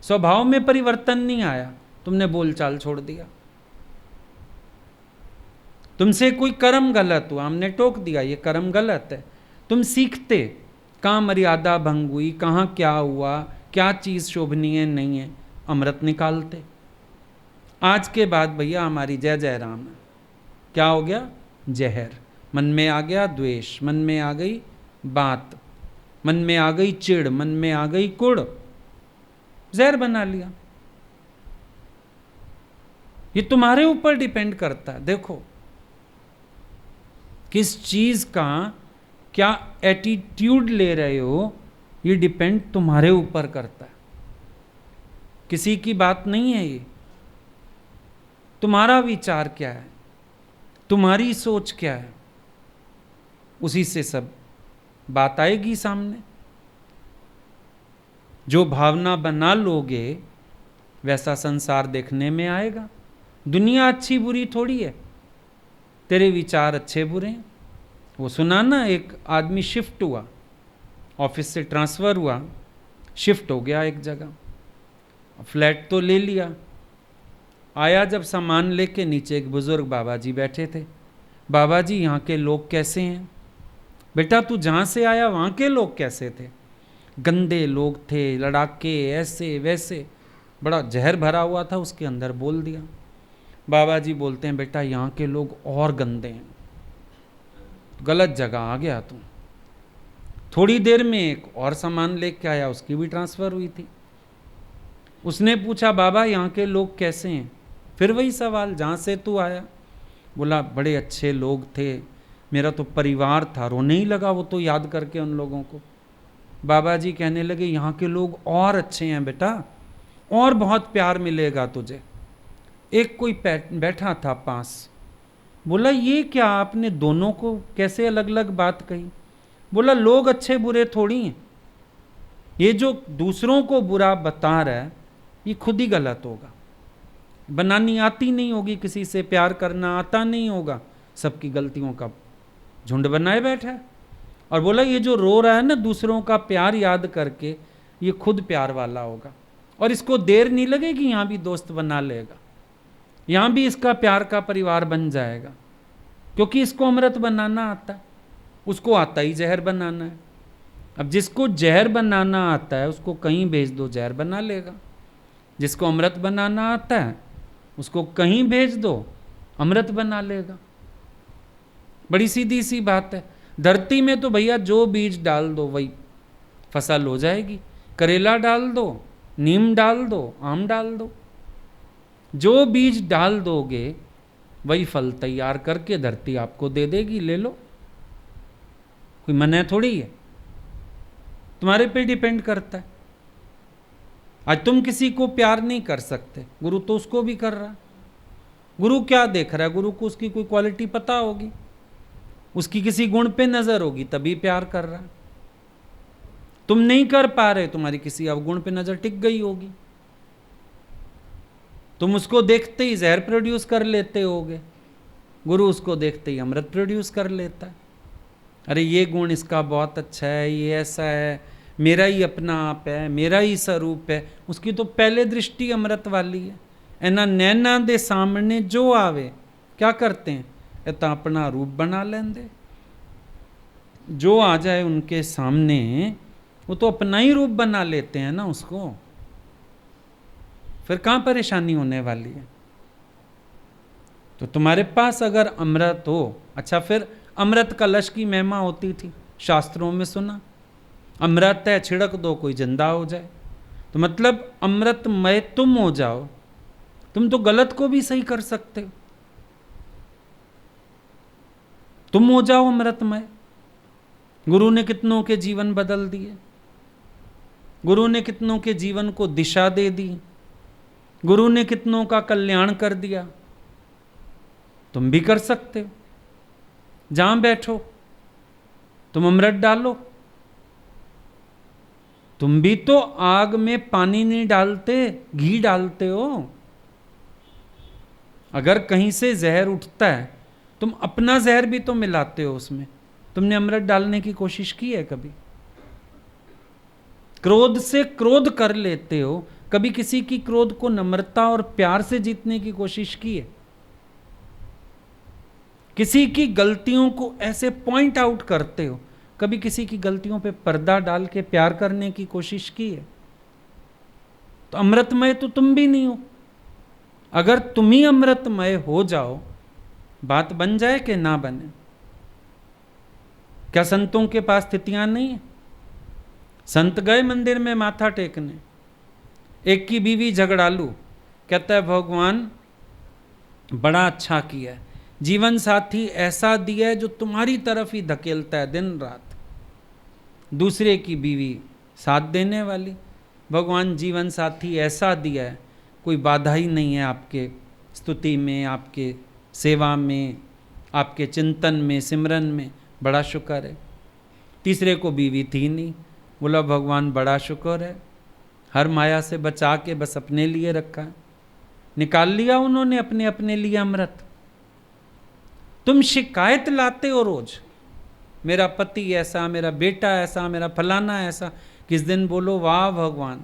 स्वभाव में परिवर्तन नहीं आया, तुमने बोलचाल छोड़ दिया। तुमसे कोई कर्म गलत हुआ, हमने टोक दिया ये कर्म गलत है, तुम सीखते कहाँ मर्यादा भंग हुई, कहाँ क्या हुआ, क्या चीज़ शोभनीय नहीं है, अमृत निकालते। आज के बाद भैया हमारी जय जय राम है। क्या हो गया? जहर। मन में आ गया द्वेष, मन में आ गई बात, मन में आ गई चिड़, मन में आ गई कुड़, जहर बना लिया। ये तुम्हारे ऊपर डिपेंड करता है। देखो किस चीज का क्या एटीट्यूड ले रहे हो, ये डिपेंड तुम्हारे ऊपर करता है, किसी की बात नहीं है ये। तुम्हारा विचार क्या है, तुम्हारी सोच क्या है, उसी से सब बात आएगी सामने। जो भावना बना लोगे वैसा संसार देखने में आएगा। दुनिया अच्छी बुरी थोड़ी है, तेरे विचार अच्छे बुरे हैं। वो सुना ना, एक आदमी शिफ्ट हुआ, ऑफिस से ट्रांसफ़र हुआ, शिफ्ट हो गया एक जगह, फ्लैट तो ले लिया। आया जब सामान लेके, नीचे एक बुजुर्ग बाबा जी बैठे थे। बाबा जी, यहाँ के लोग कैसे हैं? बेटा तू जहाँ से आया वहाँ के लोग कैसे थे? गंदे लोग थे, लड़ाके, ऐसे वैसे, बड़ा जहर भरा हुआ था उसके अंदर, बोल दिया। बाबा जी बोलते हैं, बेटा यहाँ के लोग और गंदे हैं, गलत जगह आ गया तू। थोड़ी देर में एक और सामान लेके आया, उसकी भी ट्रांसफ़र हुई थी। उसने पूछा, बाबा यहाँ के लोग कैसे हैं? फिर वही सवाल, जहाँ से तू आया? बोला, बड़े अच्छे लोग थे, मेरा तो परिवार था। रोने ही लगा वो तो याद करके उन लोगों को। बाबा जी कहने लगे, यहाँ के लोग और अच्छे हैं बेटा, और बहुत प्यार मिलेगा तुझे। एक कोई बैठा था पास, बोला, ये क्या आपने दोनों को कैसे अलग अलग बात कही? बोला, लोग अच्छे बुरे थोड़ी हैं, ये जो दूसरों को बुरा बता रहा है ये खुद ही गलत होगा। बनानी आती नहीं होगी, किसी से प्यार करना आता नहीं होगा, सबकी गलतियों का झुंड बनाए बैठा है। और बोला, ये जो रो रहा है ना दूसरों का प्यार याद करके, ये खुद प्यार वाला होगा, और इसको देर नहीं लगेगी, यहाँ भी दोस्त बना लेगा, यहाँ भी इसका प्यार का परिवार बन जाएगा, क्योंकि इसको अमृत बनाना आता है, उसको आता ही जहर बनाना है। अब जिसको जहर बनाना आता है उसको कहीं भेज दो, जहर बना लेगा। जिसको अमृत बनाना आता है उसको कहीं भेज दो, अमृत बना लेगा। बड़ी सीधी सी बात है। धरती में तो भैया जो बीज डाल दो वही फसल हो जाएगी। करेला डाल दो, नीम डाल दो, आम डाल दो, जो बीज डाल दोगे वही फल तैयार करके धरती आपको दे देगी, ले लो। कोई मना थोड़ी है, तुम्हारे पे डिपेंड करता है। आज तुम किसी को प्यार नहीं कर सकते, गुरु तो उसको भी कर रहा। गुरु क्या देख रहा है? गुरु को उसकी कोई क्वालिटी पता होगी, उसकी किसी गुण पे नजर होगी, तभी प्यार कर रहा है। तुम नहीं कर पा रहे, तुम्हारी किसी अवगुण पे नजर टिक गई होगी, तुम उसको देखते ही जहर प्रोड्यूस कर लेते होगे, गुरु उसको देखते ही अमृत प्रोड्यूस कर लेता है। अरे ये गुण इसका बहुत अच्छा है, ये ऐसा है, मेरा ही अपना आप है, मेरा ही स्वरूप है, उसकी तो पहले दृष्टि अमृत वाली है। एना नैना दे सामने जो आवे, क्या करते हैं? इतना अपना रूप बना लेंदे। जो आ जाए उनके सामने वो तो अपना ही रूप बना लेते हैं ना उसको, फिर कहाँ परेशानी होने वाली है? तो तुम्हारे पास अगर अमृत हो, अच्छा फिर अमृत कलश की महिमा होती थी, शास्त्रों में सुना, अमृत है छिड़क दो कोई जिंदा हो जाए। तो मतलब अमृतमय तुम हो जाओ, तुम तो गलत को भी सही कर सकते हो, तुम हो जाओ अमृतमय। गुरु ने कितनों के जीवन बदल दिए, गुरु ने कितनों के जीवन को दिशा दे दी, गुरु ने कितनों का कल्याण कर दिया। तुम भी कर सकते हो। जहां बैठो तुम अमृत डालो। तुम भी तो आग में पानी नहीं डालते, घी डालते हो। अगर कहीं से जहर उठता है, तुम अपना जहर भी तो मिलाते हो उसमें। तुमने अमृत डालने की कोशिश की है कभी? क्रोध से क्रोध कर लेते हो, कभी किसी की क्रोध को नम्रता और प्यार से जीतने की कोशिश की है? किसी की गलतियों को ऐसे पॉइंट आउट करते हो, कभी किसी की गलतियों पे पर्दा डाल के प्यार करने की कोशिश की है? तो अमृतमय तो तुम भी नहीं हो। अगर तुम ही अमृतमय हो जाओ, बात बन जाए कि ना बने? क्या संतों के पास स्थितियां नहीं है? संत गए मंदिर में माथा टेकने, एक की बीवी झगड़ालू, कहता है भगवान बड़ा अच्छा किया है, जीवन साथी ऐसा दिया है जो तुम्हारी तरफ ही धकेलता है दिन रात। दूसरे की बीवी साथ देने वाली, भगवान जीवन साथी ऐसा दिया है कोई बाधा ही नहीं है आपके स्तुति में, आपके सेवा में, आपके चिंतन में, सिमरन में, बड़ा शुक्र है। तीसरे को बीवी थी नहीं, बोला भगवान बड़ा शुक्र है, हर माया से बचा के बस अपने लिए रखा है। निकाल लिया उन्होंने अपने अपने लिए अमृत। तुम शिकायत लाते हो रोज, मेरा पति ऐसा, मेरा बेटा ऐसा, मेरा फलाना ऐसा, किस दिन बोलो वाह भगवान,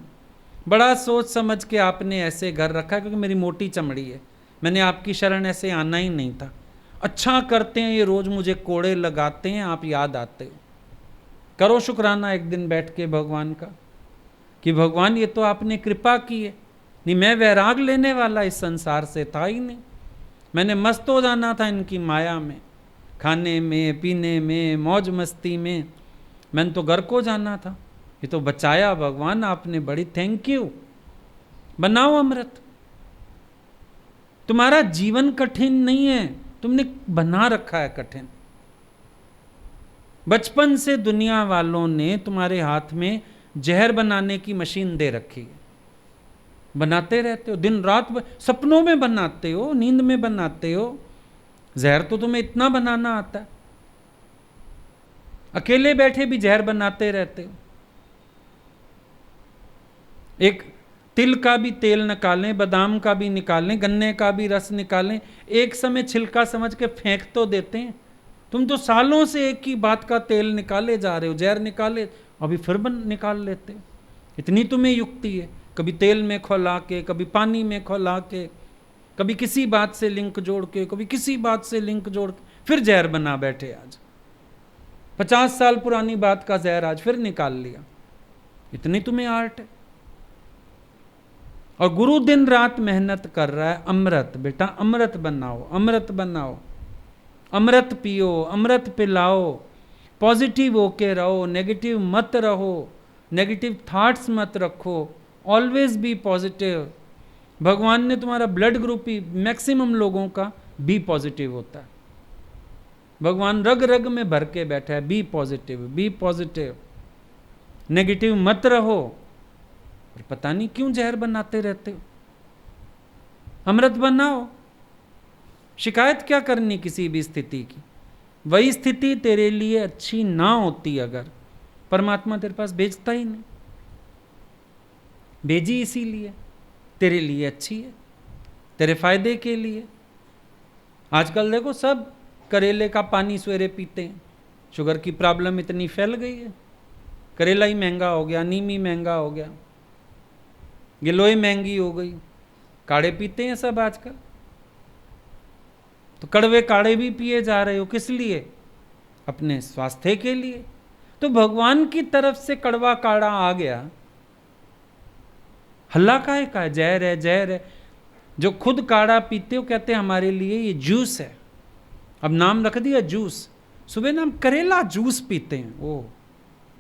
बड़ा सोच समझ के आपने ऐसे घर रखा, क्योंकि मेरी मोटी चमड़ी है, मैंने आपकी शरण ऐसे आना ही नहीं था। अच्छा करते हैं ये रोज मुझे कोड़े लगाते हैं, आप याद आते हो। करो शुक्राना एक दिन बैठ के भगवान का कि भगवान ये तो आपने कृपा की है, नहीं मैं वैराग लेने वाला इस संसार से था ही नहीं। मैंने मस्त हो जाना था इनकी माया में, खाने में पीने में मौज मस्ती में, मैंने तो घर को जाना था। ये तो बचाया भगवान आपने, बड़ी थैंक यू। बनाओ अमृत। तुम्हारा जीवन कठिन नहीं है, तुमने बना रखा है कठिन। बचपन से दुनिया वालों ने तुम्हारे हाथ में जहर बनाने की मशीन दे रखी है, बनाते रहते हो दिन रात, सपनों में बनाते हो, नींद में बनाते हो। जहर तो तुम्हें इतना बनाना आता है, अकेले बैठे भी जहर बनाते रहते हो। एक तिल का भी तेल निकालें, बादाम का भी निकालें, गन्ने का भी रस निकालें, एक समय छिलका समझ के फेंक तो देते हैं। तुम तो सालों से एक ही बात का तेल निकाले जा रहे हो, जहर निकाले, अभी फिर निकाल लेते हो। इतनी तुम्हें युक्ति है, कभी तेल में खौला के, कभी पानी में खौला के, कभी किसी बात से लिंक जोड़ के, कभी किसी बात से लिंक जोड़ के, फिर जहर बना बैठे। आज 50 साल पुरानी बात का जहर आज फिर निकाल लिया। इतनी तुम्हें आर्ट है। और गुरु दिन रात मेहनत कर रहा है, अमृत बेटा अमृत बनाओ, अमृत बनाओ, अमृत पियो, अमृत पिलाओ, पॉजिटिव होके रहो, नेगेटिव मत रहो, नेगेटिव थॉट्स मत रखो, ऑलवेज बी पॉजिटिव। भगवान ने तुम्हारा ब्लड ग्रुप ही मैक्सिमम लोगों का बी पॉजिटिव होता है। भगवान रग रग में भर के बैठा है, be positive, be positive, negative मत रहो। और पता नहीं क्यों जहर बनाते रहते हो। अमृत बनाओ। शिकायत क्या करनी किसी भी स्थिति की। वही स्थिति तेरे लिए अच्छी ना होती अगर, परमात्मा तेरे पास भेजता ही नहीं। भेजी इसीलिए तेरे लिए अच्छी है, तेरे फायदे के लिए। आजकल देखो सब करेले का पानी सवेरे पीते हैं, शुगर की प्रॉब्लम इतनी फैल गई है। करेला ही महंगा हो गया, नीम ही महंगा हो गया, गिलोय महंगी हो गई, काढ़े पीते हैं सब आजकल। तो कड़वे काढ़े भी पिए जा रहे हो, किस लिए? अपने स्वास्थ्य के लिए। तो भगवान की तरफ से कड़वा काढ़ा आ गया, हल्ला काहे का है? जहर है, जहर है। जो खुद काढ़ा पीते हो कहते हैं हमारे लिए ये जूस है, अब नाम रख दिया जूस। सुबह नाम करेला जूस पीते हैं, ओ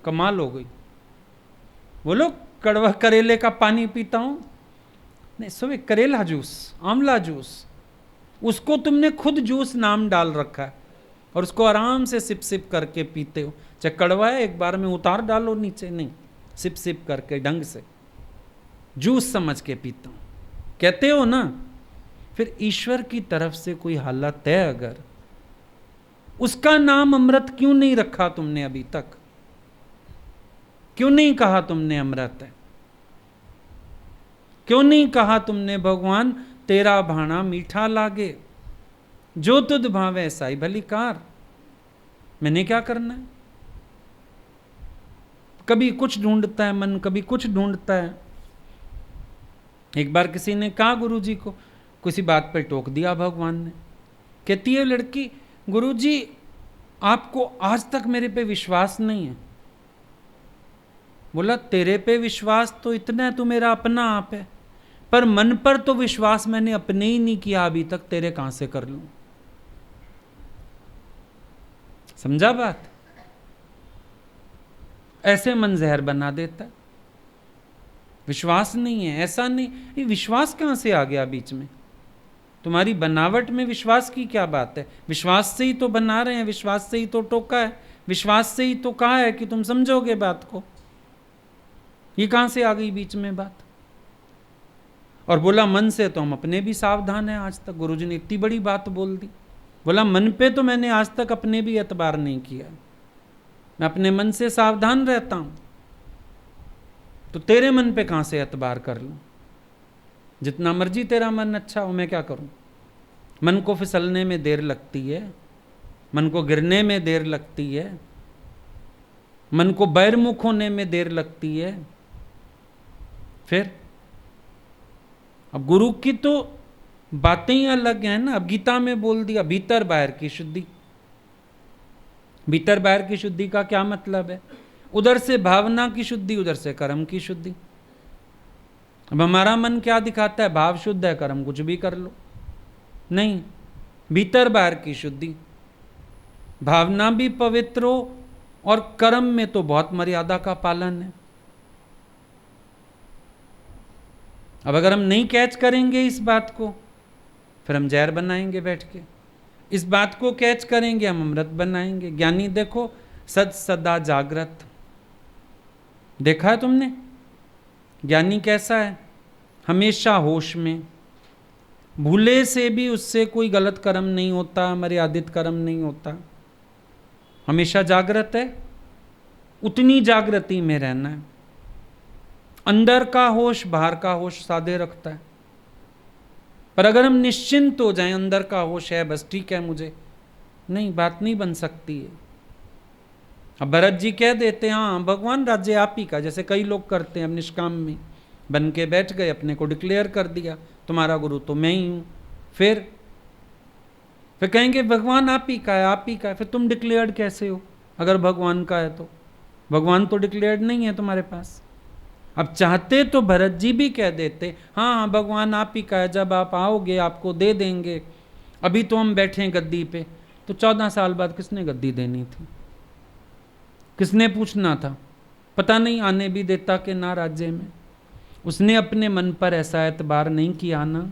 कमाल हो गई। वो लोग कड़वा करेले का पानी पीता हूं, नहीं सुबह करेला जूस, आंवला जूस, उसको तुमने खुद जूस नाम डाल रखा है और उसको आराम से सिप सिप करके पीते हो। चाहे कड़वा है एक बार में उतार डालो नीचे, नहीं सिप सिप करके ढंग से जूस समझ के पीता हूं, कहते हो ना। फिर ईश्वर की तरफ से कोई हालत है अगर, उसका नाम अमृत क्यों नहीं रखा तुमने अभी तक? क्यों नहीं कहा तुमने अमृत है? क्यों नहीं कहा तुमने भगवान तेरा भाना मीठा लागे, जो तुध भावे साई भली कार। मैंने क्या करना है? कभी कुछ ढूंढता है मन, कभी कुछ ढूंढता है। एक बार किसी ने कहा गुरुजी को, किसी बात पर टोक दिया भगवान ने। कहती है लड़की, गुरुजी आपको आज तक मेरे पे विश्वास नहीं है। बोला तेरे पे विश्वास तो इतना है, तू मेरा अपना आप है, पर मन पर तो विश्वास मैंने अपने ही नहीं किया अभी तक, तेरे कहां से कर लूं? समझा बात? ऐसे मन जहर बना देता है। विश्वास नहीं है, ऐसा नहीं, ये विश्वास कहां से आ गया बीच में? तुम्हारी बनावट में विश्वास की क्या बात है? विश्वास से ही तो बना रहे हैं, विश्वास से ही तो टोका है, विश्वास से ही तो कहा है कि तुम समझोगे बात को। ये कहां से आ गई बीच में बात? और बोला मन से तो हम अपने भी सावधान हैं आज तक। गुरुजी ने इतनी बड़ी बात बोल दी। बोला मन पे तो मैंने आज तक अपने भी एतबार नहीं किया, मैं अपने मन से सावधान रहता हूं, तो तेरे मन पे कहां से एतबार कर लूं? जितना मर्जी तेरा मन अच्छा हो, मैं क्या करूं? मन को फिसलने में देर लगती है, मन को गिरने में देर लगती है, मन को बहिर्मुख होने में देर लगती है। फिर अब गुरु की तो बातें ही अलग हैं ना। अब गीता में बोल दिया भीतर बाहर की शुद्धि। भीतर बाहर की शुद्धि का क्या मतलब है? उधर से भावना की शुद्धि, उधर से कर्म की शुद्धि। अब हमारा मन क्या दिखाता है? भाव शुद्ध है, कर्म कुछ भी कर लो। नहीं, भीतर बाहर की शुद्धि। भावना भी पवित्र हो और कर्म में तो बहुत मर्यादा का पालन है। अब अगर हम नहीं कैच करेंगे इस बात को, फिर हम जहर बनाएंगे बैठ के। इस बात को कैच करेंगे, हम अमृत बनाएंगे। ज्ञानी देखो सद सदा जागृत, देखा है तुमने? ज्ञानी कैसा है? हमेशा होश में, भूले से भी उससे कोई गलत कर्म नहीं होता, मर्यादित कर्म नहीं होता, हमेशा जागृत है। उतनी जागृति में रहना है। अंदर का होश बाहर का होश साधे रखता है। पर अगर हम निश्चिंत हो जाएं, अंदर का होश है बस ठीक है मुझे, नहीं, बात नहीं बन सकती है। अब भरत जी कह देते हैं हाँ भगवान राज्य आप ही का, जैसे कई लोग करते हैं, अब निष्काम में बन के बैठ गए, अपने को डिक्लेयर कर दिया तुम्हारा गुरु तो मैं ही हूं। फिर कहेंगे भगवान आप ही का है, आप ही का है। फिर तुम डिक्लेयर्ड कैसे हो? अगर भगवान का है तो भगवान तो डिक्लेयर्ड नहीं है तुम्हारे पास। अब चाहते तो भरत जी भी कह देते हाँ हाँ भगवान आप ही का है, जब आप आओगे आपको दे देंगे, अभी तो हम बैठे हैं गद्दी पे। तो 14 साल बाद किसने गद्दी देनी थी? किसने पूछना था? पता नहीं आने भी देता कि ना राज्य में। उसने अपने मन पर ऐसा एतबार नहीं किया ना।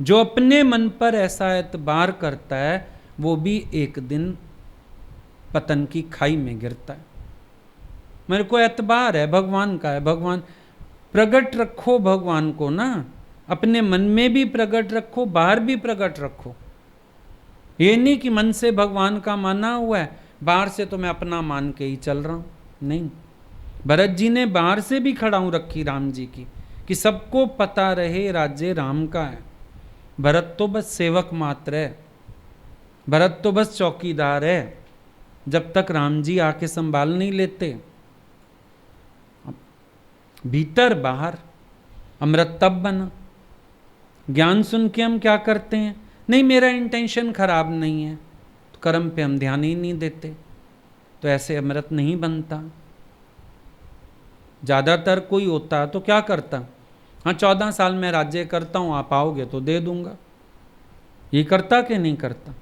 जो अपने मन पर ऐसा एतबार करता है वो भी एक दिन पतन की खाई में गिरता है। मेरे को एतबार है, भगवान का है, भगवान प्रकट रखो भगवान को ना, अपने मन में भी प्रकट रखो, बाहर भी प्रकट रखो। ये नहीं कि मन से भगवान का माना हुआ है, बाहर से तो मैं अपना मान के ही चल रहा हूं। नहीं, भरत जी ने बाहर से भी खड़ाऊ रखी राम जी की, कि सबको पता रहे राज्य राम का है। भरत तो बस सेवक मात्र है, भरत तो बस चौकीदार है, जब तक राम जी आके संभाल नहीं लेते। भीतर बाहर अमृत तब बना। ज्ञान सुन के हम क्या करते हैं? नहीं मेरा इंटेंशन खराब नहीं है, तो कर्म पे हम ध्यान ही नहीं देते, तो ऐसे अमृत नहीं बनता। ज़्यादातर कोई होता तो क्या करता? हाँ 14 साल में राज्य करता हूँ, आप आओगे तो दे दूंगा। ये करता कि नहीं करता?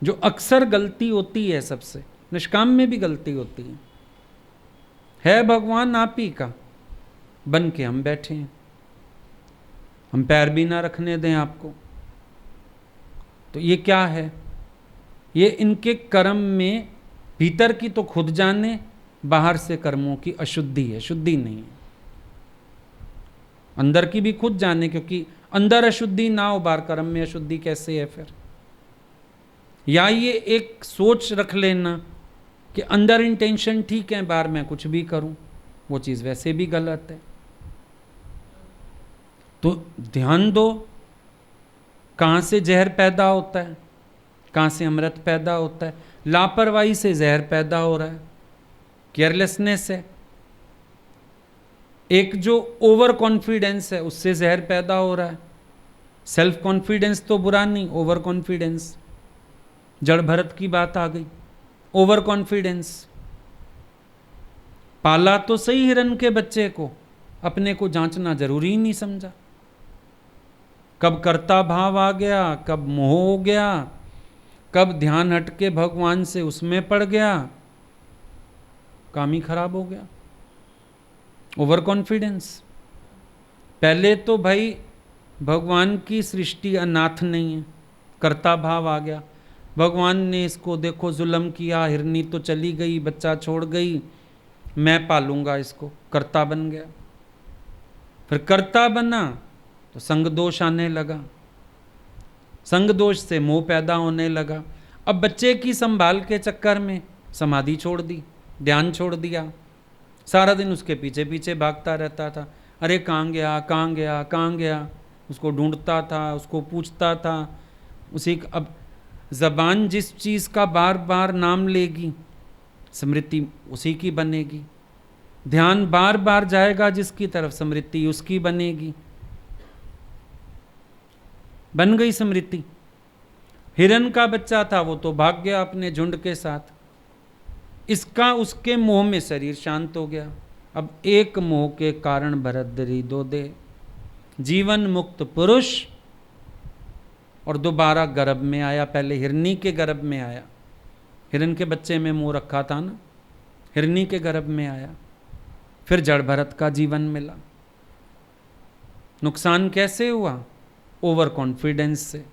जो अक्सर गलती होती है सबसे, निष्काम में भी गलती होती है भगवान आप ही का, बन के हम बैठे हैं, हम पैर भी ना रखने दें आपको। तो ये क्या है? ये इनके कर्म में भीतर की तो खुद जाने, बाहर से कर्मों की अशुद्धि है, शुद्धि नहीं है। अंदर की भी खुद जाने, क्योंकि अंदर अशुद्धि ना हो, बाहर कर्म में अशुद्धि कैसे है फिर? या ये एक सोच रख लेना कि अंदर इंटेंशन ठीक है, बाहर मैं कुछ भी करूं, वो चीज वैसे भी गलत है। तो ध्यान दो, कहां से जहर पैदा होता है, कहां से अमृत पैदा होता है। लापरवाही से जहर पैदा हो रहा है, केयरलेसनेस है। एक जो ओवर कॉन्फिडेंस है उससे जहर पैदा हो रहा है। सेल्फ कॉन्फिडेंस तो बुरा नहीं, ओवर कॉन्फिडेंस, जड़ भरत की बात आ गई। ओवर कॉन्फिडेंस, पाला तो सही हिरन के बच्चे को, अपने को जांचना जरूरी ही नहीं समझा। कब कर्ता भाव आ गया, कब मोह हो गया, कब ध्यान हटके भगवान से उसमें पड़ गया, काम ही खराब हो गया। Over confidence. पहले तो भाई भगवान की सृष्टि अनाथ नहीं है, कर्ता भाव आ गया। भगवान ने इसको देखो जुल्म किया, हिरनी तो चली गई, बच्चा छोड़ गई, मैं पालूंगा इसको, कर्ता बन गया। फिर कर्ता बना तो संग दोष आने लगा, संग दोष से मोह पैदा होने लगा। अब बच्चे की संभाल के चक्कर में समाधि छोड़ दी, ध्यान छोड़ दिया, सारा दिन उसके पीछे पीछे भागता रहता था। अरे कहाँ गया, कहाँ गया, कहाँ गया, उसको ढूंढता था, उसको पूछता था। उसी अब जबान जिस चीज का बार बार नाम लेगी स्मृति उसी की बनेगी। ध्यान बार बार जाएगा जिसकी तरफ स्मृति उसकी बनेगी। बन गई स्मृति। हिरन का बच्चा था वो तो भाग गया अपने झुंड के साथ। इसका उसके मोह में शरीर शांत हो गया। अब एक मोह के कारण भरतरी दो दे। जीवन मुक्त पुरुष और दोबारा गर्भ में आया। पहले हिरनी के गर्भ में आया। हिरन के बच्चे में मोह रखा था ना, हिरनी के गर्भ में आया। फिर जड़ भरत का जीवन मिला। नुकसान कैसे हुआ? ओवर कॉन्फिडेंस से।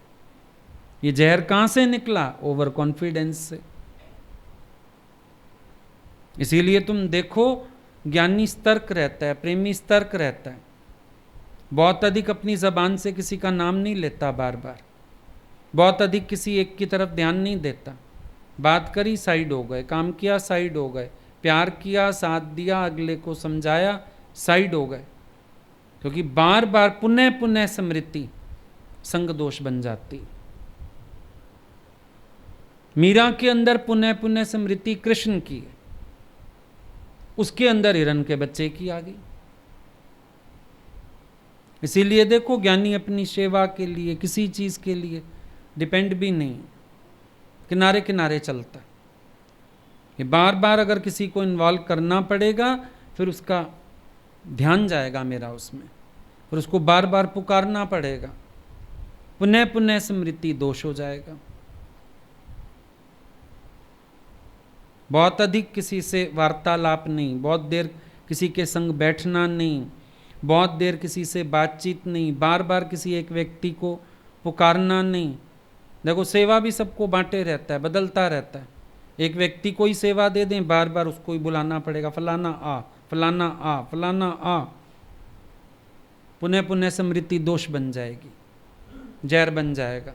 ये जहर कहां से निकला? ओवर कॉन्फिडेंस से। इसीलिए तुम देखो ज्ञानी सतर्क रहता है, प्रेमी सतर्क रहता है। बहुत अधिक अपनी जबान से किसी का नाम नहीं लेता बार बार। बहुत अधिक किसी एक की तरफ ध्यान नहीं देता। बात करी साइड हो गए, काम किया साइड हो गए, प्यार किया साथ दिया अगले को समझाया साइड हो गए। क्योंकि बार बार पुनः पुनः स्मृति संग दोष बन जाती। मीरा के अंदर पुनः पुनः स्मृति कृष्ण की है, उसके अंदर हिरन के बच्चे की आ गई। इसीलिए देखो ज्ञानी अपनी सेवा के लिए किसी चीज के लिए डिपेंड भी नहीं, किनारे किनारे चलता। ये बार बार अगर किसी को इन्वॉल्व करना पड़ेगा फिर उसका ध्यान जाएगा मेरा उसमें, फिर उसको बार बार पुकारना पड़ेगा, पुनः पुनः स्मृति दोष हो जाएगा। बहुत अधिक किसी से वार्तालाप नहीं, बहुत देर किसी के संग बैठना नहीं, बहुत देर किसी से बातचीत नहीं, बार बार किसी एक व्यक्ति को पुकारना नहीं। देखो सेवा भी सबको बांटे रहता है, बदलता रहता है। एक व्यक्ति को ही सेवा दे दें, बार बार उसको ही बुलाना पड़ेगा, फलाना आ फलाना आ फलाना आ। पुनः पुनः स्मृति दोष बन जाएगी, जहर बन जाएगा।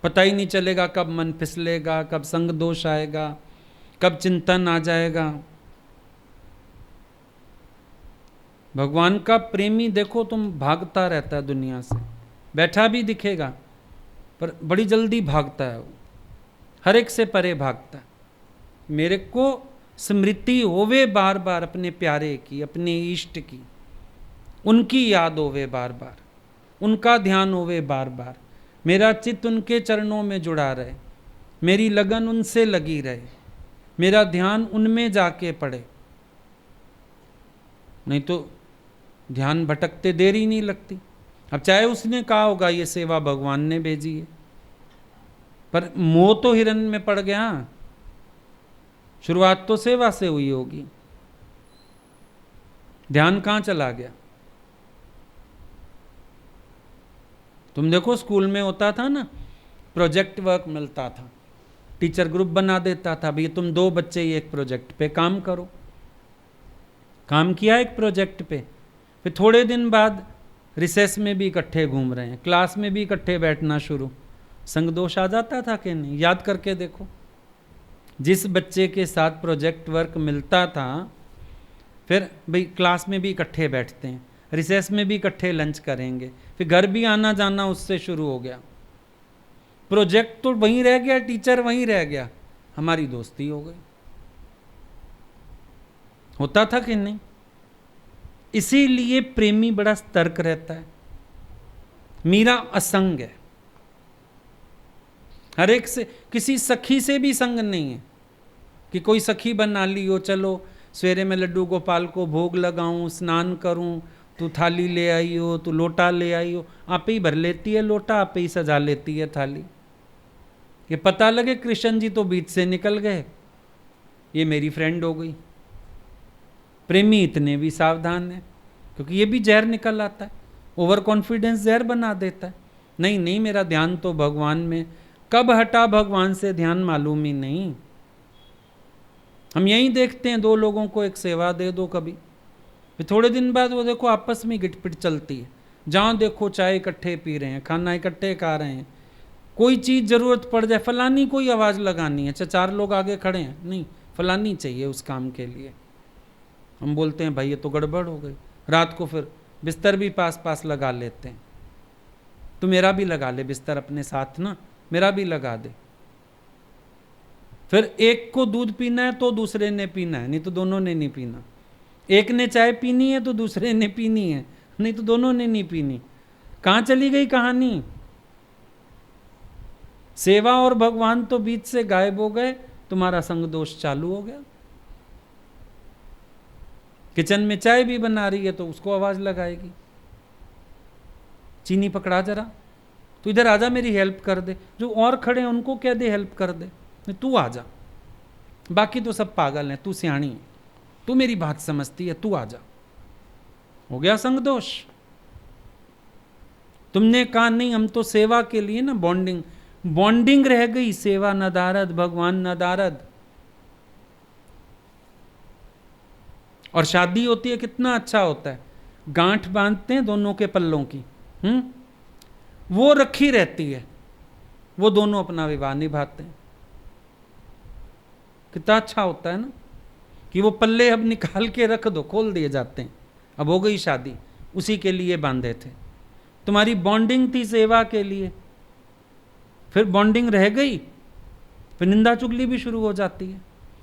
पता ही नहीं चलेगा कब मन फिसलेगा, कब संग दोष आएगा, कब चिंतन आ जाएगा। भगवान का प्रेमी देखो तुम भागता रहता है दुनिया से, बैठा भी दिखेगा पर बड़ी जल्दी भागता है वो, हर एक से परे भागता है। मेरे को स्मृति होवे बार बार अपने प्यारे की, अपने इष्ट की, उनकी याद होवे बार बार, उनका ध्यान होवे बार बार, मेरा चित्त उनके चरणों में जुड़ा रहे, मेरी लगन उनसे लगी रहे, मेरा ध्यान उनमें जाके पड़े। नहीं तो ध्यान भटकते देर ही नहीं लगती। अब चाहे उसने कहा होगा ये सेवा भगवान ने भेजी है, पर मोह तो हिरन में पड़ गया। शुरुआत तो सेवा से हुई होगी, ध्यान कहां चला गया? तुम देखो स्कूल में होता था ना, प्रोजेक्ट वर्क मिलता था, टीचर ग्रुप बना देता था, भई तुम 2 बच्चे ही एक प्रोजेक्ट पे काम करो। काम किया एक प्रोजेक्ट पे, फिर थोड़े दिन बाद रिसेस में भी इकट्ठे घूम रहे हैं, क्लास में भी इकट्ठे बैठना शुरू। संग दोष आ जाता था कि नहीं? याद करके देखो, जिस बच्चे के साथ प्रोजेक्ट वर्क मिलता था फिर भाई क्लास में भी इकट्ठे बैठते हैं, रिसेस में भी इकट्ठे लंच करेंगे, फिर घर भी आना जाना उससे शुरू हो गया। प्रोजेक्ट तो वहीं रह गया, टीचर वहीं रह गया, हमारी दोस्ती हो गई। होता था कि नहीं? इसीलिए प्रेमी बड़ा सतर्क रहता है। मीरा असंग है, हर एक से, किसी सखी से भी संग नहीं है कि कोई सखी बना ली हो, चलो सवेरे में लड्डू गोपाल को भोग लगाऊं, स्नान करूं, तू थाली ले आई हो, तू लोटा ले आई हो। आप ही भर लेती है लोटा, आप ही सजा लेती है थाली। ये पता लगे कृष्ण जी तो बीच से निकल गए, ये मेरी फ्रेंड हो गई। प्रेमी इतने भी सावधान है, क्योंकि ये भी जहर निकल आता है। ओवर कॉन्फिडेंस जहर बना देता है। नहीं नहीं, मेरा ध्यान तो भगवान में। कब हटा भगवान से ध्यान मालूम ही नहीं। हम यही देखते हैं, 2 लोगों को एक सेवा दे दो कभी, फिर थोड़े दिन बाद वो देखो आपस में गिटपिट चलती है। जहाँ देखो चाय इकट्ठे पी रहे हैं, खाना इकट्ठे खा रहे हैं, कोई चीज़ ज़रूरत पड़ जाए, फलानी कोई आवाज़ लगानी है, अच्छा 4 लोग आगे खड़े हैं, नहीं फलानी चाहिए उस काम के लिए। हम बोलते हैं भाई ये तो गड़बड़ हो गई। रात को फिर बिस्तर भी पास पास लगा लेते हैं, तो मेरा भी लगा ले बिस्तर अपने साथ ना, मेरा भी लगा दे। फिर एक को दूध पीना है तो दूसरे ने पीना है, नहीं तो दोनों ने नहीं पीना। एक ने चाय पीनी है तो दूसरे ने पीनी है, नहीं तो दोनों ने नहीं पीनी। कहां चली गई कहानी? सेवा और भगवान तो बीच से गायब हो गए, तुम्हारा संग दोष चालू हो गया। किचन में चाय भी बना रही है तो उसको आवाज लगाएगी, चीनी पकड़ा जरा, तू इधर आजा मेरी हेल्प कर दे। जो और खड़े हैं उनको कह दे हेल्प कर दे, नहीं तू आ जा, बाकी तो सब पागल हैं, तू सियाणी है, तू मेरी बात समझती है, तू आ जा। हो गया संग दोष। तुमने कहा नहीं हम तो सेवा के लिए ना, बॉन्डिंग रह गई, सेवा नदारद भगवान नदारद। और शादी होती है कितना अच्छा होता है, गांठ बांधते हैं दोनों के पल्लों की, वो रखी रहती है, वो दोनों अपना विवाह निभाते हैं। कितना अच्छा होता है ना, कि वो पल्ले अब निकाल के रख दो, खोल दिए जाते हैं, अब हो गई शादी, उसी के लिए बांधे थे। तुम्हारी बॉन्डिंग थी सेवा के लिए, फिर बॉन्डिंग रह गई, फिर निंदा चुगली भी शुरू हो जाती है।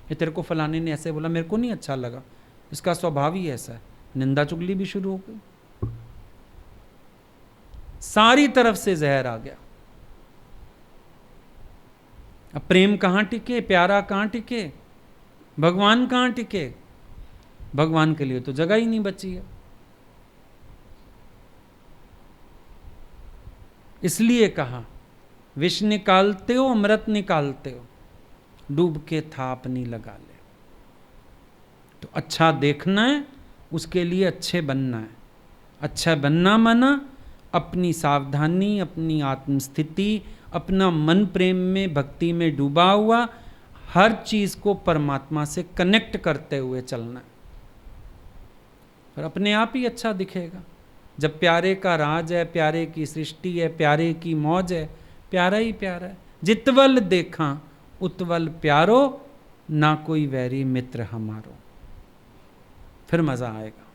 ये तेरे को फलाने ने ऐसे बोला, मेरे को नहीं अच्छा लगा, इसका स्वभाव ही ऐसा है, निंदा चुगली भी शुरू हो गई, सारी तरफ से जहर आ गया। अब प्रेम कहां टिके, प्यारा कहां टिके, भगवान कहां टिके? भगवान के लिए तो जगह ही नहीं बची है। इसलिए कहा विष निकालते हो अमृत निकालते हो, डूब के थाप नहीं लगा ले। तो अच्छा देखना है, उसके लिए अच्छे बनना है। अच्छा बनना माना अपनी सावधानी, अपनी आत्मस्थिति, अपना मन प्रेम में भक्ति में डूबा हुआ, हर चीज को परमात्मा से कनेक्ट करते हुए चलना है, और अपने आप ही अच्छा दिखेगा। जब प्यारे का राज है, प्यारे की सृष्टि है, प्यारे की मौज है, प्यारा ही प्यारा है। जितवल देखा उतवल प्यारो, ना कोई वैरी मित्र हमारो, फिर मजा आएगा।